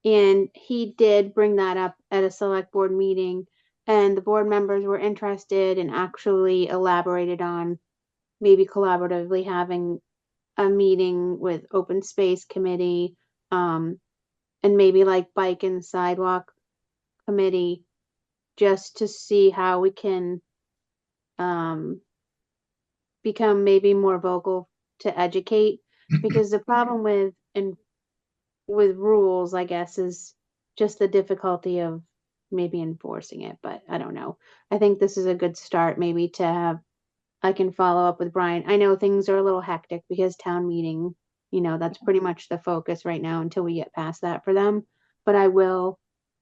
and he did bring that up at a select board meeting, and the board members were interested and actually elaborated on maybe collaboratively having a meeting with open space committee, and maybe like bike and sidewalk committee, just to see how we can um, become maybe more vocal to educate. Because the problem with rules, I guess, is just the difficulty of maybe enforcing it. But I don't know. I think this is a good start, maybe to have. I can follow up with Brian. I know things are a little hectic because town meeting, that's pretty much the focus right now until we get past that for them. But I will.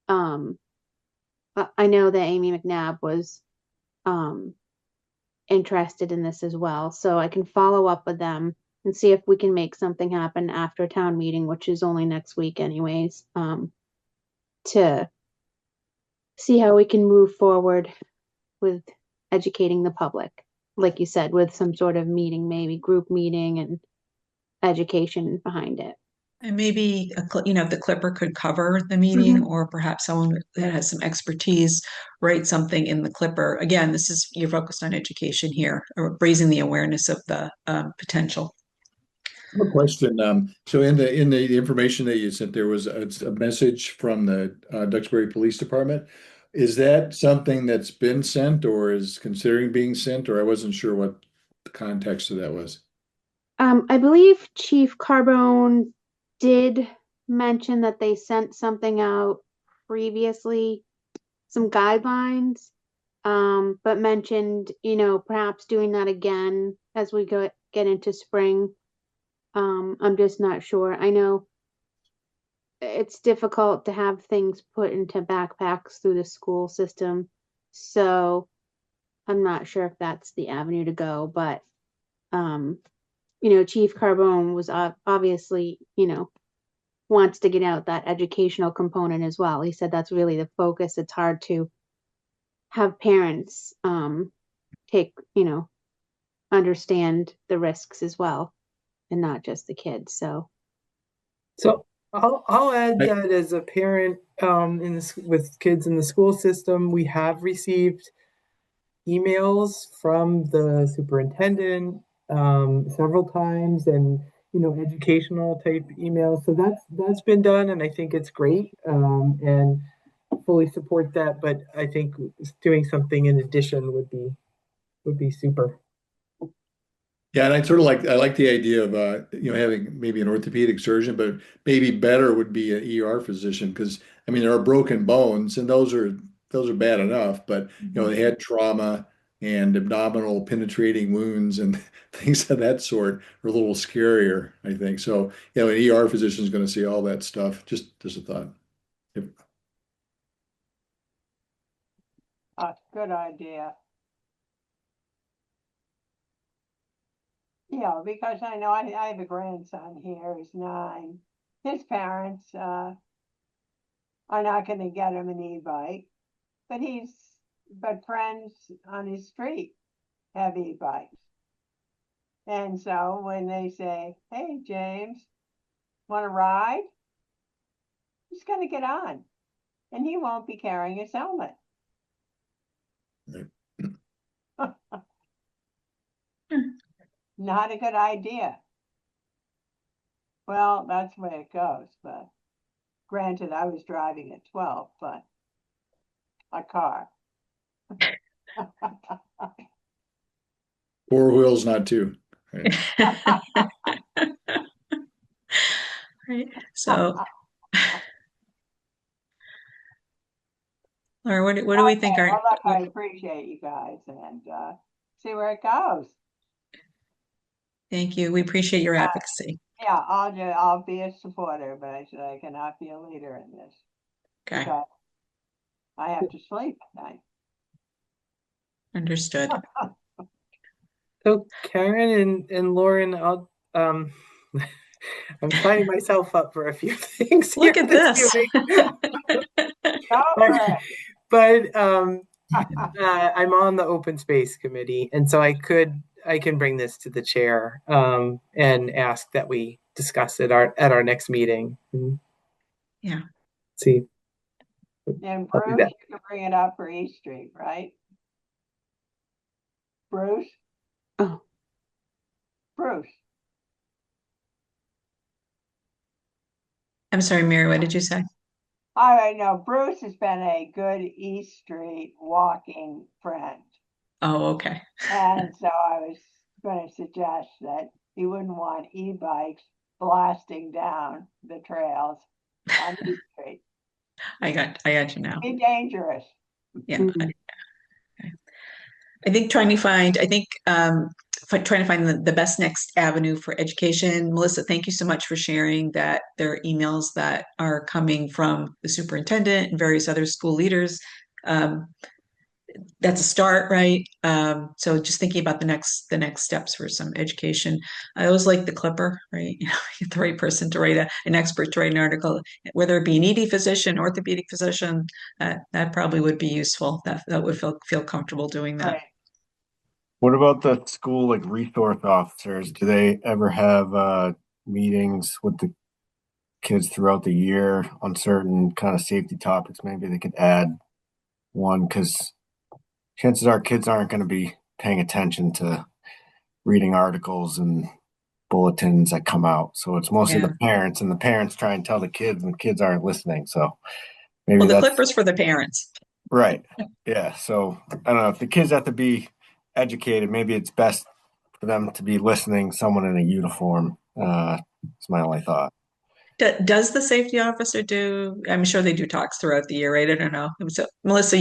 Um, I know that Amy McNabb was um, interested in this as well, so I can follow up with them and see if we can make something happen after town meeting, which is only next week anyways, to see how we can move forward with educating the public, like you said, with some sort of meeting, maybe group meeting and education behind it. And maybe, the Clipper could cover the meeting, or perhaps someone that has some expertise write something in the Clipper. Again, you're focused on education here, or raising the awareness of the potential. I have a question. So in the information that you sent, there was a message from the Duxbury Police Department. Is that something that's been sent or is considering being sent? Or I wasn't sure what the context of that was. I believe Chief Carbone did mention that they sent something out previously, some guidelines, but mentioned, perhaps doing that again as we get into spring. I'm just not sure. I know it's difficult to have things put into backpacks through the school system, so I'm not sure if that's the avenue to go, but Chief Carbone was obviously, wants to get out that educational component as well. He said that's really the focus. It's hard to have parents take, understand the risks as well, and not just the kids. So I'll add that as a parent with kids in the school system, we have received emails from the superintendent several times, and educational type emails. So that's been done, and I think it's great, and fully support that. But I think doing something in addition would be super. Yeah, and I like the idea of having maybe an orthopedic surgeon, but maybe better would be an ER physician, because I mean there are broken bones and those are bad enough, but they had trauma and abdominal penetrating wounds and things of that sort are a little scarier, I think. So, an ER physician is going to see all that stuff. Just a thought. Good idea. Because I know I have a grandson here who's 9. His parents are not going to get him an e-bike, but friends on his street have e-bikes. And so when they say, "Hey, James, want to ride?" he's going to get on, and he won't be carrying his helmet. Not a good idea. Well, that's the way it goes, but granted, I was driving at 12, but a car. 4 wheels, not 2. Right. Right. So, Laura, what do we think? Well, look, I appreciate you guys, and see where it goes. Thank you. We appreciate your advocacy. Yeah, I'll be a supporter, but I cannot be a leader in this. Okay. Because I have to sleep at night. Understood. So Karen and Lauren, I'm signing myself up for a few things. Look at this. But I'm on the open space committee, and so I could I can bring this to the chair and ask that we discuss it at our next meeting. Yeah. See. And I'll do Bruce, that. you can bring it up for East Street, right? Bruce? Oh, Bruce. I'm sorry, Mary, what did you say? I know Bruce has been a good East Street walking friend. Oh, okay. And so I was going to suggest that he wouldn't want e-bikes blasting down the trails on East Street. I got you now. Be dangerous. Yeah. mhm. I think trying to find, trying to find the best next avenue for education. Melissa, thank you so much for sharing that there are emails that are coming from the superintendent and various other school leaders. Um, that's a start, right? So just thinking about the next steps for some education. I always like the clipper, right? You know, get the right person to write an expert to write an article, whether it be an ED physician, orthopedic physician, that probably would be useful. That would feel comfortable doing that. Right. What about the school like resource officers? Do they ever have meetings with the kids throughout the year on certain kind of safety topics? Maybe they could add one because chances are kids aren't going to be paying attention to reading articles and bulletins that come out. So it's mostly Yeah. the parents, and the parents try and tell the kids, and the kids aren't listening. So maybe Well, the that's clippers for the parents. right. Yeah. So I don't know if the kids have to be educated. Maybe it's best for them to be listening. Someone in a uniform. It's my only thought. Does the safety officer do? I'm sure they do talks throughout the year, right? I don't know. So, Melissa,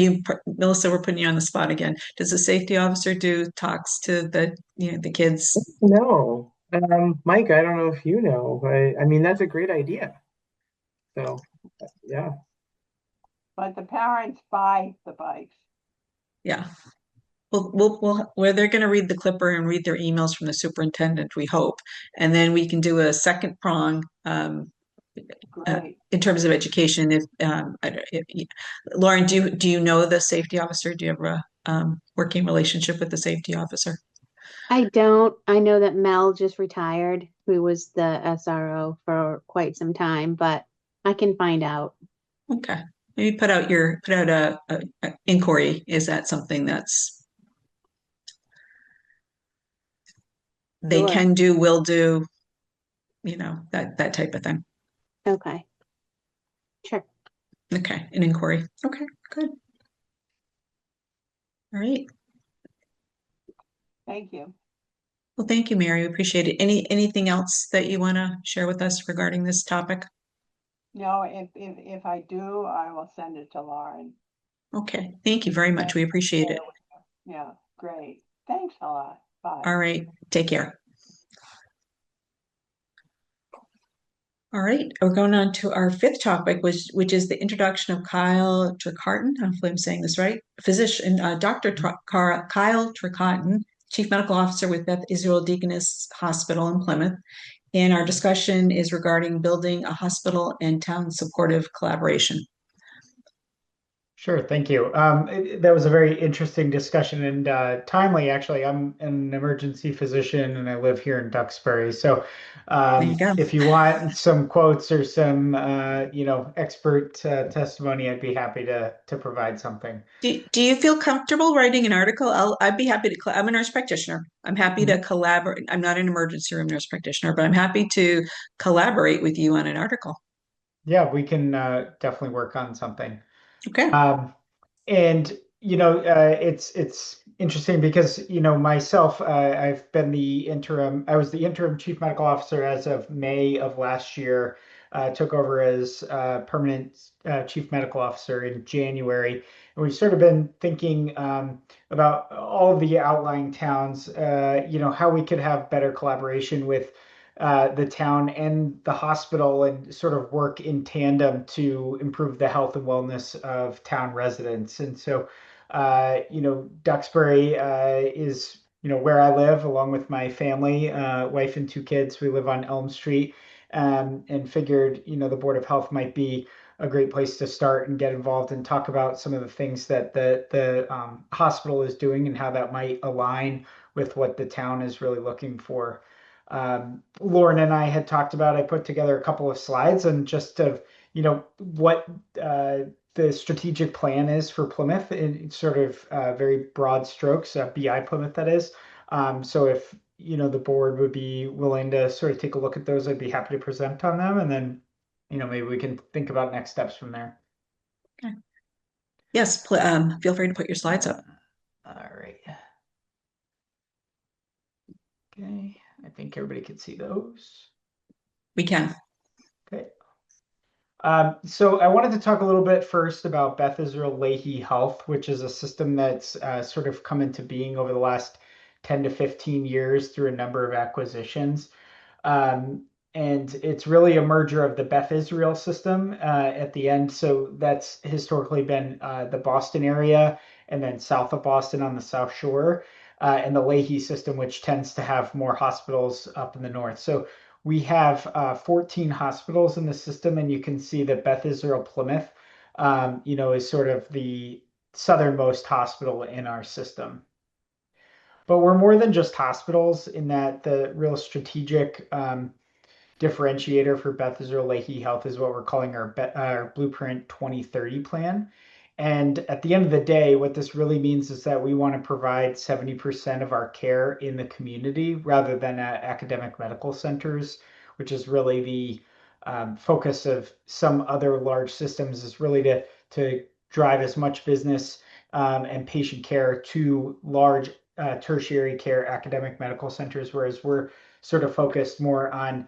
we're putting you on the spot again. Does the safety officer do talks to the kids? No, Mike, I don't know if you know. I mean, that's a great idea. So, yeah. But the parents buy the bikes. Yeah. Where they're going to read the clipper and read their emails from the superintendent, we hope, and then we can do a second prong Great. in terms of education. Lauren, do you know the safety officer? Do you have a working relationship with the safety officer? I don't. I know that Mel just retired, who was the SRO for quite some time, but I can find out. Okay. Maybe put out a inquiry. Is that something that's they Sure. can do, will do, that type of thing. Okay. Sure. Okay. An inquiry. Okay, good. All right. Thank you. Well, thank you, Mary. We appreciate it. Anything else that you want to share with us regarding this topic? No, if I do, I will send it to Lauren. Okay. Thank you very much. We appreciate it. Yeah, great. Thanks a lot. Bye. All right. Take care. All right, we're going on to our fifth topic, which is the introduction of Kyle Trecarton. Hopefully, I'm saying this right. Physician, Dr. Kyle Trecarton, Chief Medical Officer with Beth Israel Deaconess Hospital in Plymouth. And our discussion is regarding building a hospital and town supportive collaboration. Sure, thank you. That was a very interesting discussion and timely, actually. I'm an emergency physician and I live here in Duxbury. So There you go. if you want some quotes or some, expert testimony, I'd be happy to provide something. Do you feel comfortable writing an article? I'd be happy to. I'm a nurse practitioner. I'm happy to collaborate. I'm not an emergency room nurse practitioner, but I'm happy to collaborate with you on an article. Yeah, we can definitely work on something. Okay. And it's interesting because myself, I've been the interim. I was the interim chief medical officer as of May of last year. Took over as permanent chief medical officer in January, and we've sort of been thinking about all of the outlying towns. How we could have better collaboration with the town and the hospital and sort of work in tandem to improve the health and wellness of town residents. And so, Duxbury is, where I live along with my family, wife and two kids. We live on Elm Street, and figured, the Board of Health might be a great place to start and get involved and talk about some of the things that the hospital is doing and how that might align with what the town is really looking for. Lauren and I had talked about, I put together a couple of slides and just of, what the strategic plan is for Plymouth in sort of very broad strokes, BI Plymouth that is. So if, the board would be willing to sort of take a look at those, I'd be happy to present on them. And then, maybe we can think about next steps from there. Okay. Yes, feel free to put your slides up. All right. Okay, I think everybody can see those. We can. Okay. So I wanted to talk a little bit first about Beth Israel Lahey Health, which is a system that's sort of come into being over the last 10 to 15 years through a number of acquisitions. Um, and it's really a merger of the Beth Israel system at the end. So that's historically been the Boston area and then south of Boston on the South Shore, and the Lahey system, which tends to have more hospitals up in the north. So we have 14 hospitals in the system, and you can see that Beth Israel Plymouth, is sort of the southernmost hospital in our system. But we're more than just hospitals in that the real strategic differentiator for Beth Israel Lahey Health is what we're calling our Blueprint 2030 plan. And at the end of the day, what this really means is that we want to provide 70% of our care in the community rather than at academic medical centers, which is really the focus of some other large systems, is really to drive as much business and patient care to large tertiary care academic medical centers, whereas we're sort of focused more on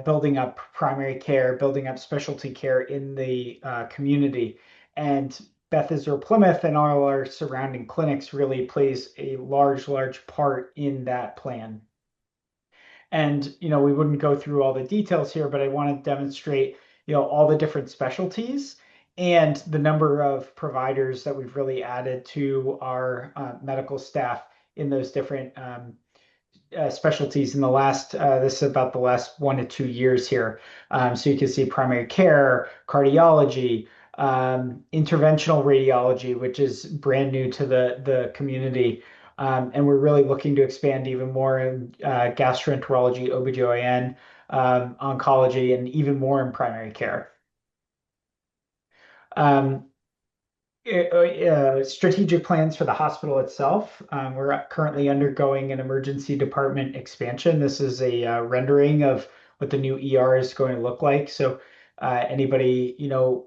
building up primary care, building up specialty care in the community. And Beth Israel Plymouth and all our surrounding clinics really plays a large part in that plan. And, we wouldn't go through all the details here, but I want to demonstrate, all the different specialties and the number of providers that we've really added to our medical staff in those different specialties in the last, this is about the last 1 to 2 years here. So you can see primary care, cardiology, interventional radiology, which is brand new to the community. And we're really looking to expand even more in gastroenterology, OBGYN, oncology, and even more in primary care. Strategic plans for the hospital itself. We're currently undergoing an emergency department expansion. This is a rendering of what the new ER is going to look like. So anybody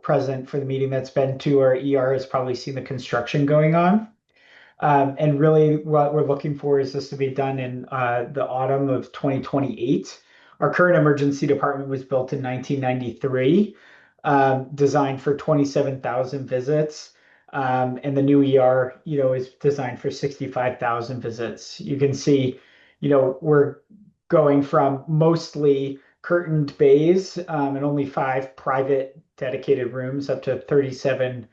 present for the meeting that's been to our ER has probably seen the construction going on. And really what we're looking for is this to be done in the autumn of 2028. Our current emergency department was built in 1993, designed for 27,000 visits. And the new ER, is designed for 65,000 visits. You can see, we're going from mostly curtained bays and only 5 private dedicated rooms up to 37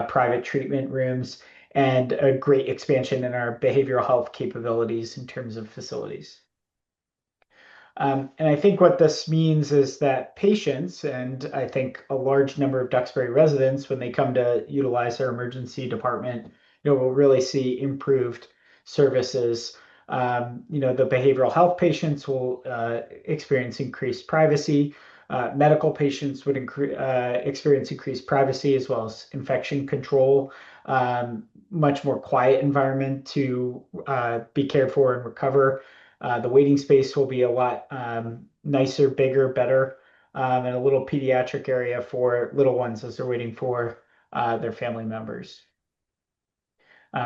private treatment rooms, and a great expansion in our behavioral health capabilities in terms of facilities. And I think what this means is that patients, and I think a large number of Duxbury residents, when they come to utilize our emergency department, will really see improved services. The behavioral health patients will experience increased privacy. Medical patients would experience increased privacy as well as infection control, much more quiet environment to be cared for and recover. The waiting space will be a lot nicer, bigger, better, and a little pediatric area for little ones as they're waiting for their family members.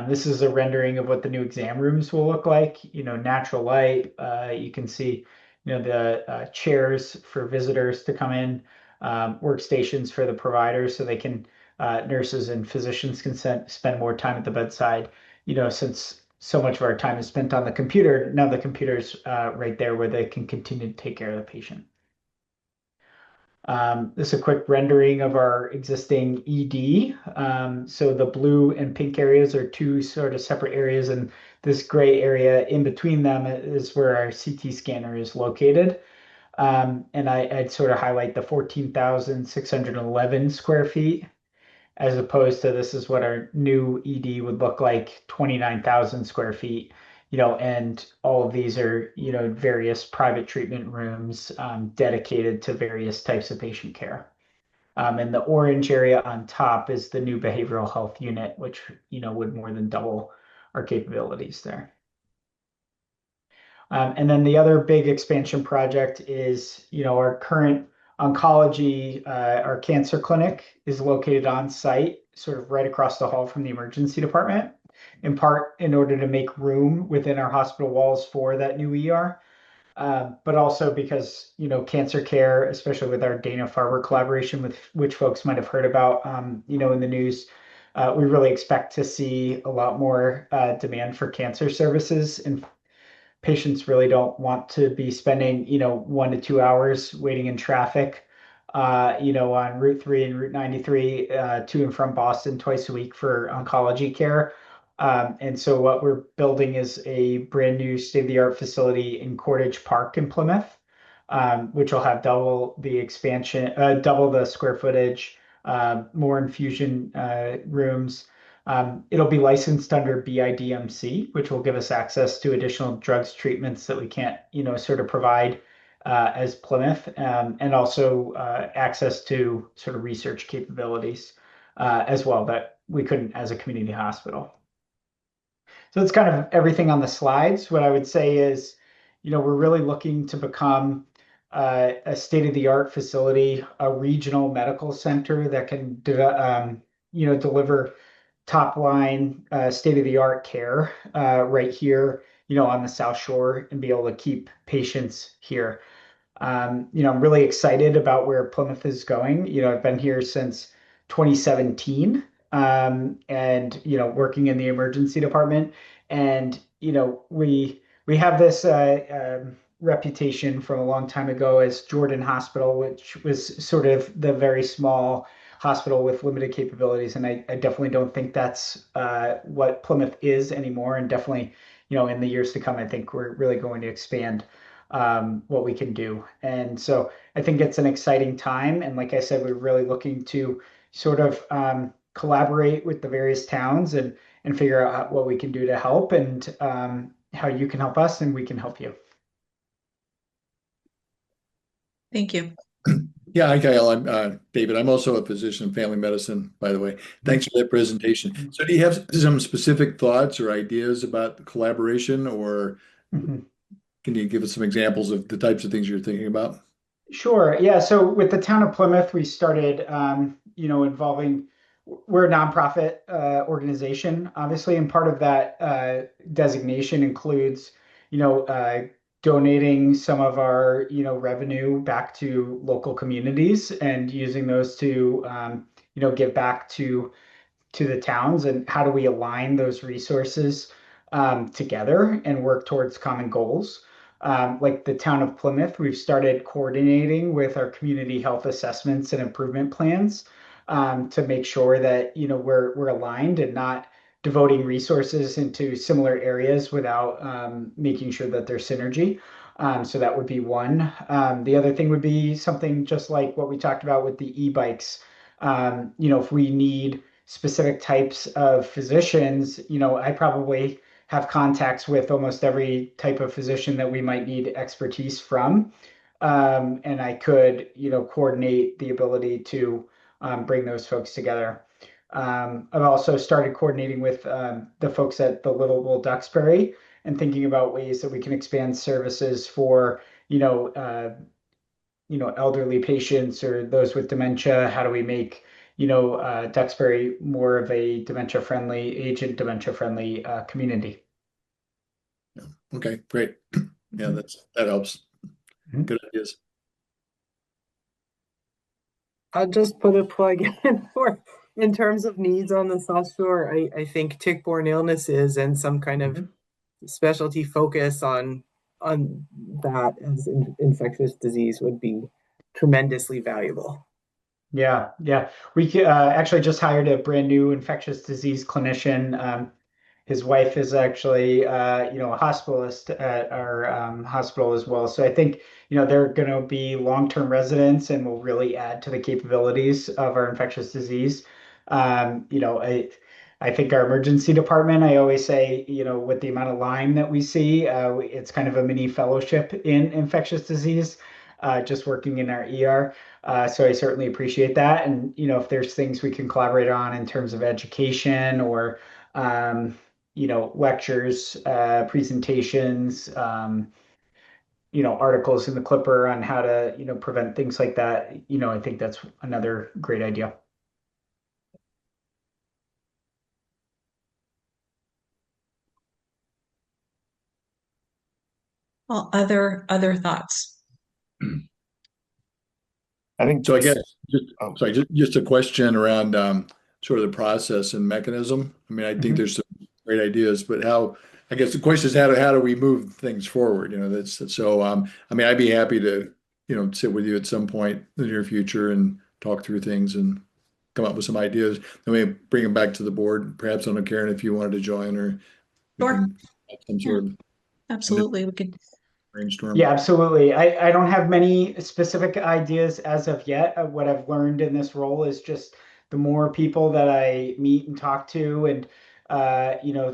This is a rendering of what the new exam rooms will look like. Natural light. You can see, the chairs for visitors to come in, workstations for the providers so they can, nurses and physicians can spend more time at the bedside. Since so much of our time is spent on the computer, now the computer's right there where they can continue to take care of the patient. This is a quick rendering of our existing ED. So the blue and pink areas are 2 sort of separate areas, and this gray area in between them is where our CT scanner is located. And I'd sort of highlight the 14,611 square feet, as opposed to this is what our new ED would look like, 29,000 square feet. And all of these are, various private treatment rooms dedicated to various types of patient care. And the orange area on top is the new behavioral health unit, which, would more than double our capabilities there. And then the other big expansion project is, our current oncology, our cancer clinic is located on site, sort of right across the hall from the emergency department, in part in order to make room within our hospital walls for that new ER. But also because, cancer care, especially with our Dana-Farber collaboration, with which folks might have heard about, in the news, we really expect to see a lot more demand for cancer services. And patients really don't want to be spending, 1 to 2 hours waiting in traffic, on Route 3 and Route 93 to and from Boston twice a week for oncology care. And so what we're building is a brand new state-of-the-art facility in Cordage Park in Plymouth, which will have double the expansion, double the square footage, more infusion rooms. It'll be licensed under BIDMC, which will give us access to additional drugs treatments that we can't, sort of provide as Plymouth, and also access to sort of research capabilities as well that we couldn't as a community hospital. So it's kind of everything on the slides. What I would say is, we're really looking to become a state-of-the-art facility, a regional medical center that can, deliver top line state-of-the-art care right here, on the South Shore and be able to keep patients here. I'm really excited about where Plymouth is going. I've been here since 2017, and working in the emergency department. And we have this reputation from a long time ago as Jordan Hospital, which was sort of the very small hospital with limited capabilities. And I definitely don't think that's what Plymouth is anymore. And definitely, in the years to come, I think we're really going to expand what we can do. And so I think it's an exciting time. And like I said, we're really looking to sort of collaborate with the various towns and figure out what we can do to help, and how you can help us and we can help you. Thank you. Yeah, hi Kyle. I'm David. I'm also a physician in family medicine, by the way. Thanks for that presentation. So do you have some specific thoughts or ideas about the collaboration, or can you give us some examples of the types of things you're thinking about? Sure. Yeah. So with the town of Plymouth, we started, involving, we're a nonprofit organization, obviously, and part of that designation includes, donating some of our, revenue back to local communities and using those to, give back to the towns. And how do we align those resources together and work towards common goals? Like the town of Plymouth, we've started coordinating with our community health assessments and improvement plans to make sure that we're aligned and not devoting resources into similar areas without making sure that there's synergy. So that would be one. The other thing would be something just like what we talked about with the e-bikes. If we need specific types of physicians, I probably have contacts with almost every type of physician that we might need expertise from. And I could, coordinate the ability to bring those folks together. I've also started coordinating with the folks at the Little Duxbury and thinking about ways that we can expand services for, elderly patients or those with dementia. How do we make, Duxbury more of a agent dementia friendly community? Okay, great. Yeah, that helps. Good ideas. I'll just put a plug in for, in terms of needs on the South Shore. I think tick-borne illnesses and some kind of specialty focus on that as infectious disease would be tremendously valuable. Yeah. We actually just hired a brand new infectious disease clinician, his wife is actually, a hospitalist at our hospital as well. So I think, they're going to be long-term residents and will really add to the capabilities of our infectious disease. I think our emergency department, I always say, with the amount of Lyme that we see, it's kind of a mini fellowship in infectious disease, just working in our ER. So I certainly appreciate that. And, if there's things we can collaborate on in terms of education or, lectures, presentations, articles in the Clipper on how to, prevent things like that, I think that's another great idea. Well, other thoughts? I think So I guess just a question around sort of the process and mechanism. I mean, I think there's some great ideas, but I guess the question is how do we move things forward? That's so I mean, I'd be happy to, sit with you at some point in the near future and talk through things and come up with some ideas. Then we bring them back to the board. Perhaps I don't know, Karen, if you wanted to join or we Sure. can have some sort of Absolutely. We could. brainstorm. Yeah, absolutely. I don't have many specific ideas as of yet. What I've learned in this role is just the more people that I meet and talk to, and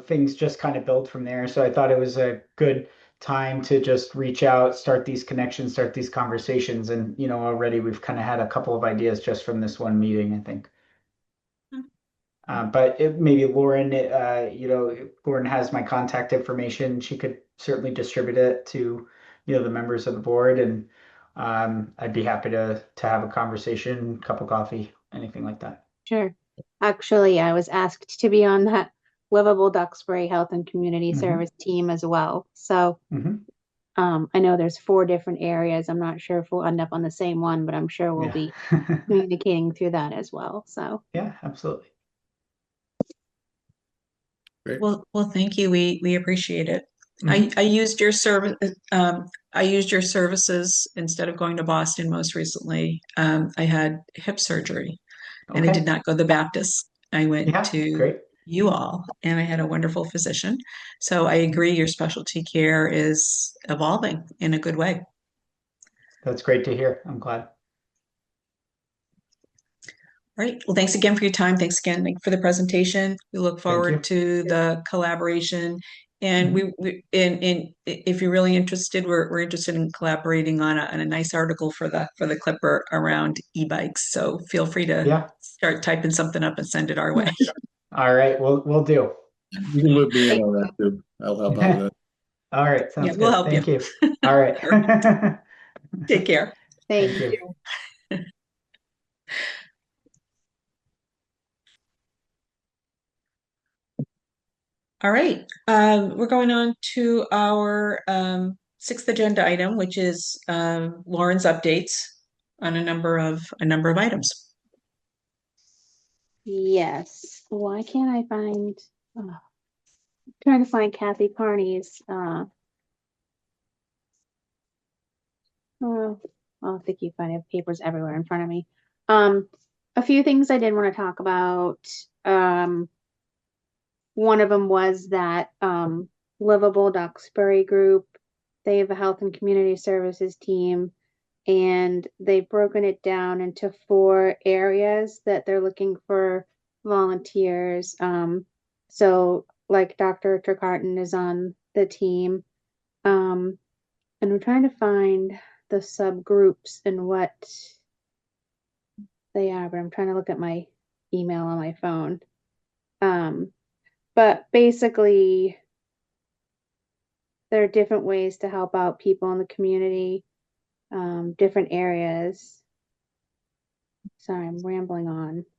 things just kind of build from there. So I thought it was a good time to just reach out, start these connections, start these conversations, and already we've kind of had a couple of ideas just from this one meeting, I think. But maybe Lauren, Lauren has my contact information. She could certainly distribute it to, the members of the board, and I'd be happy to have a conversation, cup of coffee, anything like that. Sure. Actually, I was asked to be on that Livable Duxbury Health and Community Service team as well. So I know there's 4 different areas. I'm not sure if we'll end up on the same one, but I'm sure we'll be communicating through that as well. So yeah, absolutely. Great. Well, thank you. We appreciate it. I used your service. I used your services instead of going to Boston most recently. I had hip surgery, and I did not go to the Baptist. I went to great. you all, and I had a wonderful physician. So I agree, your specialty care is evolving in a good way. That's great to hear. I'm glad. All right. Well, thanks again for your time. Thanks again for the presentation. We look forward to the collaboration. And if you're really interested, we're interested in collaborating on a nice article for the Clipper around e-bikes. So feel free to start typing something up and send it our way. All right, we'll do. You can loop me in on that too. I'll help out with that. All right, sounds good. We'll help Thank you. All right. Take care. thank you. All right. We're going on to our 6th agenda item, which is Lauren's updates on a number of items. Yes. Why can't I find? Trying to find Kathy Carney's. I think you find have papers everywhere in front of me. A few things I did want to talk about. One of them was that Livable Duxbury group. They have a health and community services team, and they've broken it down into 4 areas that they're looking for volunteers. So like Dr. Trecarton is on the team. And I'm trying to find the subgroups and what they are, but I'm trying to look at my email on my phone. But basically, there are different ways to help out people in the community, different areas. Sorry, I'm rambling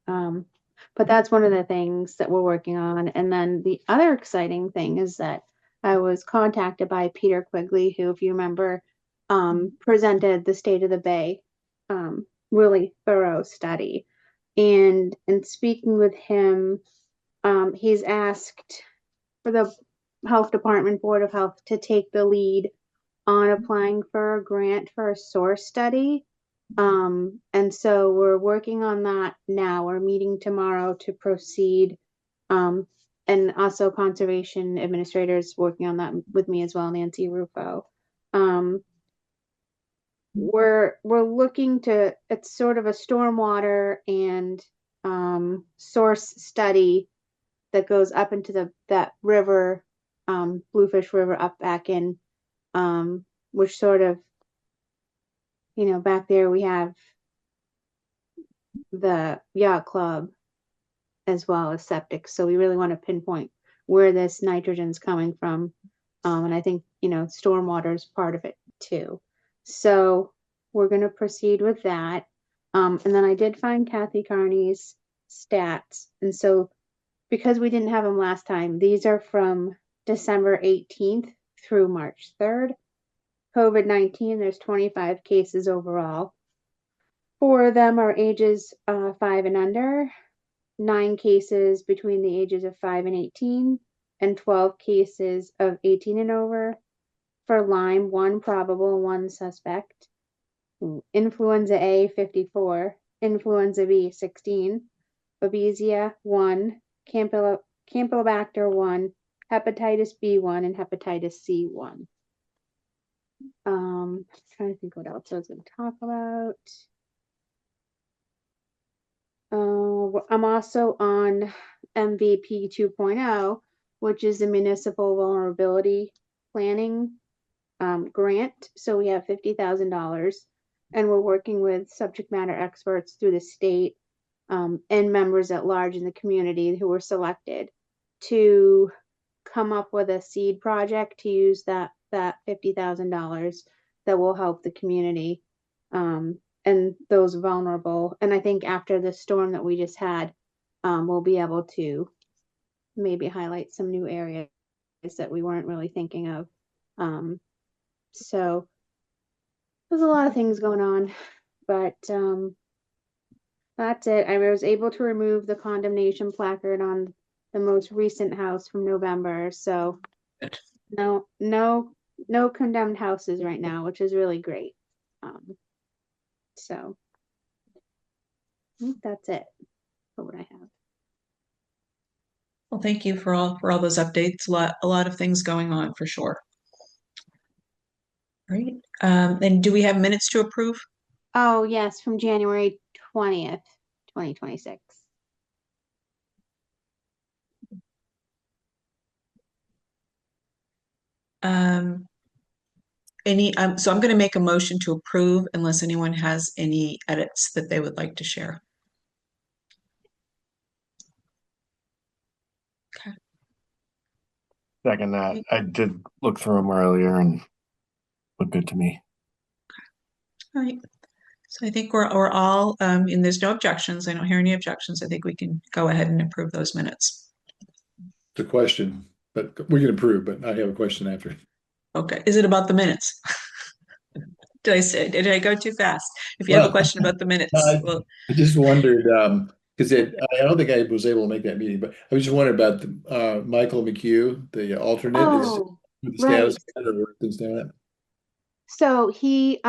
on. But that's one of the things that we're working on. And then the other exciting thing is that I was contacted by Peter Quigley, who, if you remember, presented the State of the Bay, really thorough study. And in speaking with him, he's asked for the Health Department Board of Health to take the lead on applying for a grant for a source study. And so we're working on that now. We're meeting tomorrow to proceed and also conservation administrators working on that with me as well, Nancy Rufo. We're looking to, it's sort of a stormwater and source study that goes up into that river, Bluefish River up back in, which sort of, back there we have the yacht club as well as septic. So we really want to pinpoint where this nitrogen's coming from. And I think, stormwater is part of it too. So we're going to proceed with that. And then I did find Kathy Carney's stats. And so because we didn't have them last time, these are from December 18th through March 3rd. COVID-19, there's 25 cases overall. 4 of them are ages 5 and under, 9 cases between the ages of 5 and 18, and 12 cases of 18 and over. For Lyme, 1 probable, 1 suspect. Influenza A, 54. Influenza B, 16. Babesia, 1. Campylobacter, 1. Hepatitis B, 1. And hepatitis C, 1. Trying to think what else I was going to talk about. I'm also on MVP 2.0, which is the Municipal Vulnerability Planning grant. So we have $50,000, and we're working with subject matter experts through the state and members at large in the community who were selected to come up with a seed project to use that $50,000 that will help the community and those vulnerable. And I think after the storm that we just had, we'll be able to maybe highlight some new areas that we weren't really thinking of. So there's a lot of things going on, but that's it. I was able to remove the condemnation placard on the most recent house from November. So no condemned houses right now, which is really great. So I think that's it for what I have. Well, thank you for all those updates. A lot of things going on for sure. Right. And do we have minutes to approve? Oh, yes, from January 20th, 2026. So I'm going to make a motion to approve unless anyone has any edits that they would like to share. Okay. Second that. I did look through them earlier and looked good to me. All right. So I think we're all, and there's no objections. I don't hear any objections. I think we can go ahead and approve those minutes. The question, but we can approve, but I have a question after. Okay. Is it about the minutes? Did I go too fast? If you have a question about the minutes. I just wondered, because I don't think I was able to make that meeting, but I was just wondering about Michael McHugh, the alternate. Oh, is the right. status of it or things down that? So he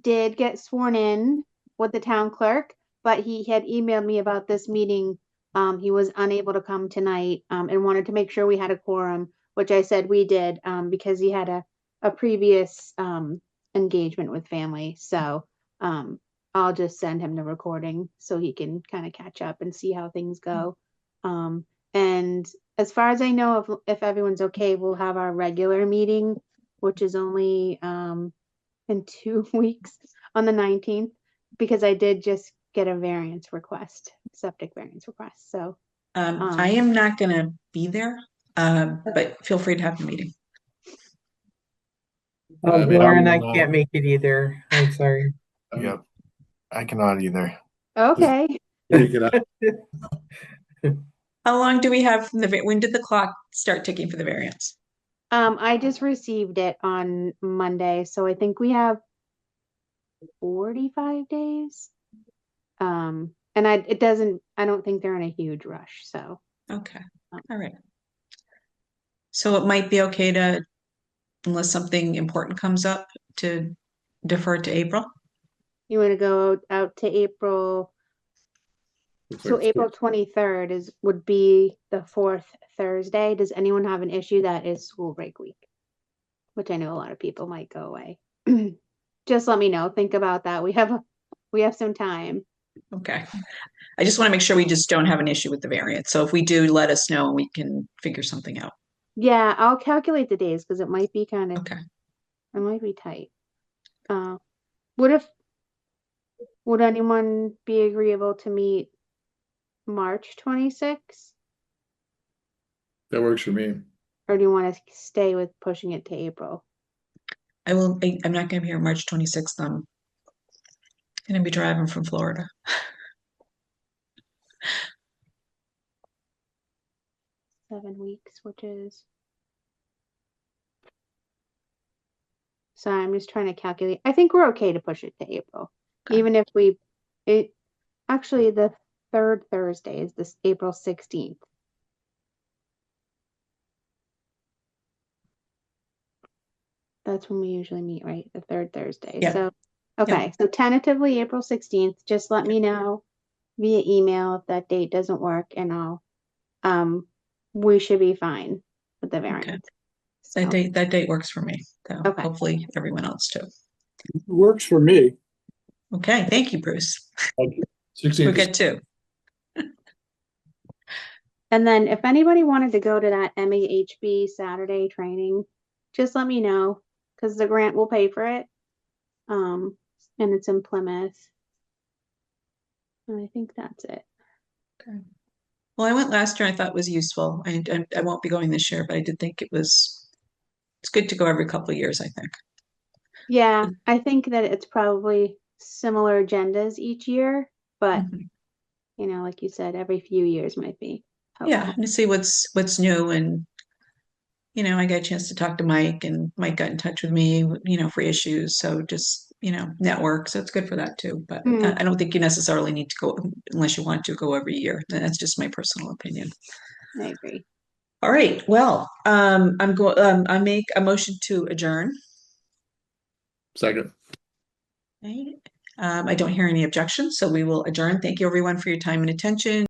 did get sworn in with the town clerk, but he had emailed me about this meeting. He was unable to come tonight and wanted to make sure we had a quorum, which I said we did because he had a previous engagement with family. So I'll just send him the recording so he can kind of catch up and see how things go. And as far as I know, if everyone's okay, we'll have our regular meeting, which is only in 2 weeks on the 19th, because I did just get a variance request, septic variance request. So I am not going to be there, but feel free to have the meeting. Lauren, I can't make it either. I'm sorry. Yep. I cannot either. Okay. How long do we have from when did the clock start ticking for the variance? I just received it on Monday, so I think we have 45 days. And I don't think they're in a huge rush, so. Okay. All right. So it might be okay to, unless something important comes up, to defer to April. You want to go out to April So April 23rd would be the fourth Thursday. Does anyone have an issue that is school break week? Which I know a lot of people might go away. Just let me know. Think about that. We have some time. Okay. I just want to make sure we just don't have an issue with the variance. So if we do, let us know and we can figure something out. Yeah, I'll calculate the days because it might be Okay. It might be tight. Would anyone be agreeable to meet March 26th? That works for me. Or do you want to stay with pushing it to April? I'm not going to be here March 26th. I'm going to be driving from Florida. 7 weeks, which is. So I'm just trying to calculate. I think we're okay to push it to April. Okay. Even if actually the third Thursday is this April 16th. That's when we usually meet, right? The third Thursday. Yeah. So, okay. So tentatively April 16th, just let me know via email if that date doesn't work and we should be fine with the variance. Okay. So, That date works for me. So okay. hopefully everyone else too. It works for me. Okay. Thank you, Bruce. Thank you. 16th We'll get two. And then if anybody wanted to go to that MAHB Saturday training, just let me know because the grant will pay for it. And it's in Plymouth. And I think that's it. Okay. Well, I went last year. I thought it was useful. I won't be going this year, but I did think it's good to go every couple of years, I think. Yeah, I think that it's probably similar agendas each year, but like you said, every few years might be helpful. Yeah, and to see what's new, and I got a chance to talk to Mike, and Mike got in touch with me, for issues. So just network. So it's good for that too. But I don't think you necessarily need to go unless you want to go every year. That's just my personal opinion. I agree. All right. Well, I make a motion to adjourn. Second. Okay. I don't hear any objections, so we will adjourn. Thank you, everyone, for your time and attention.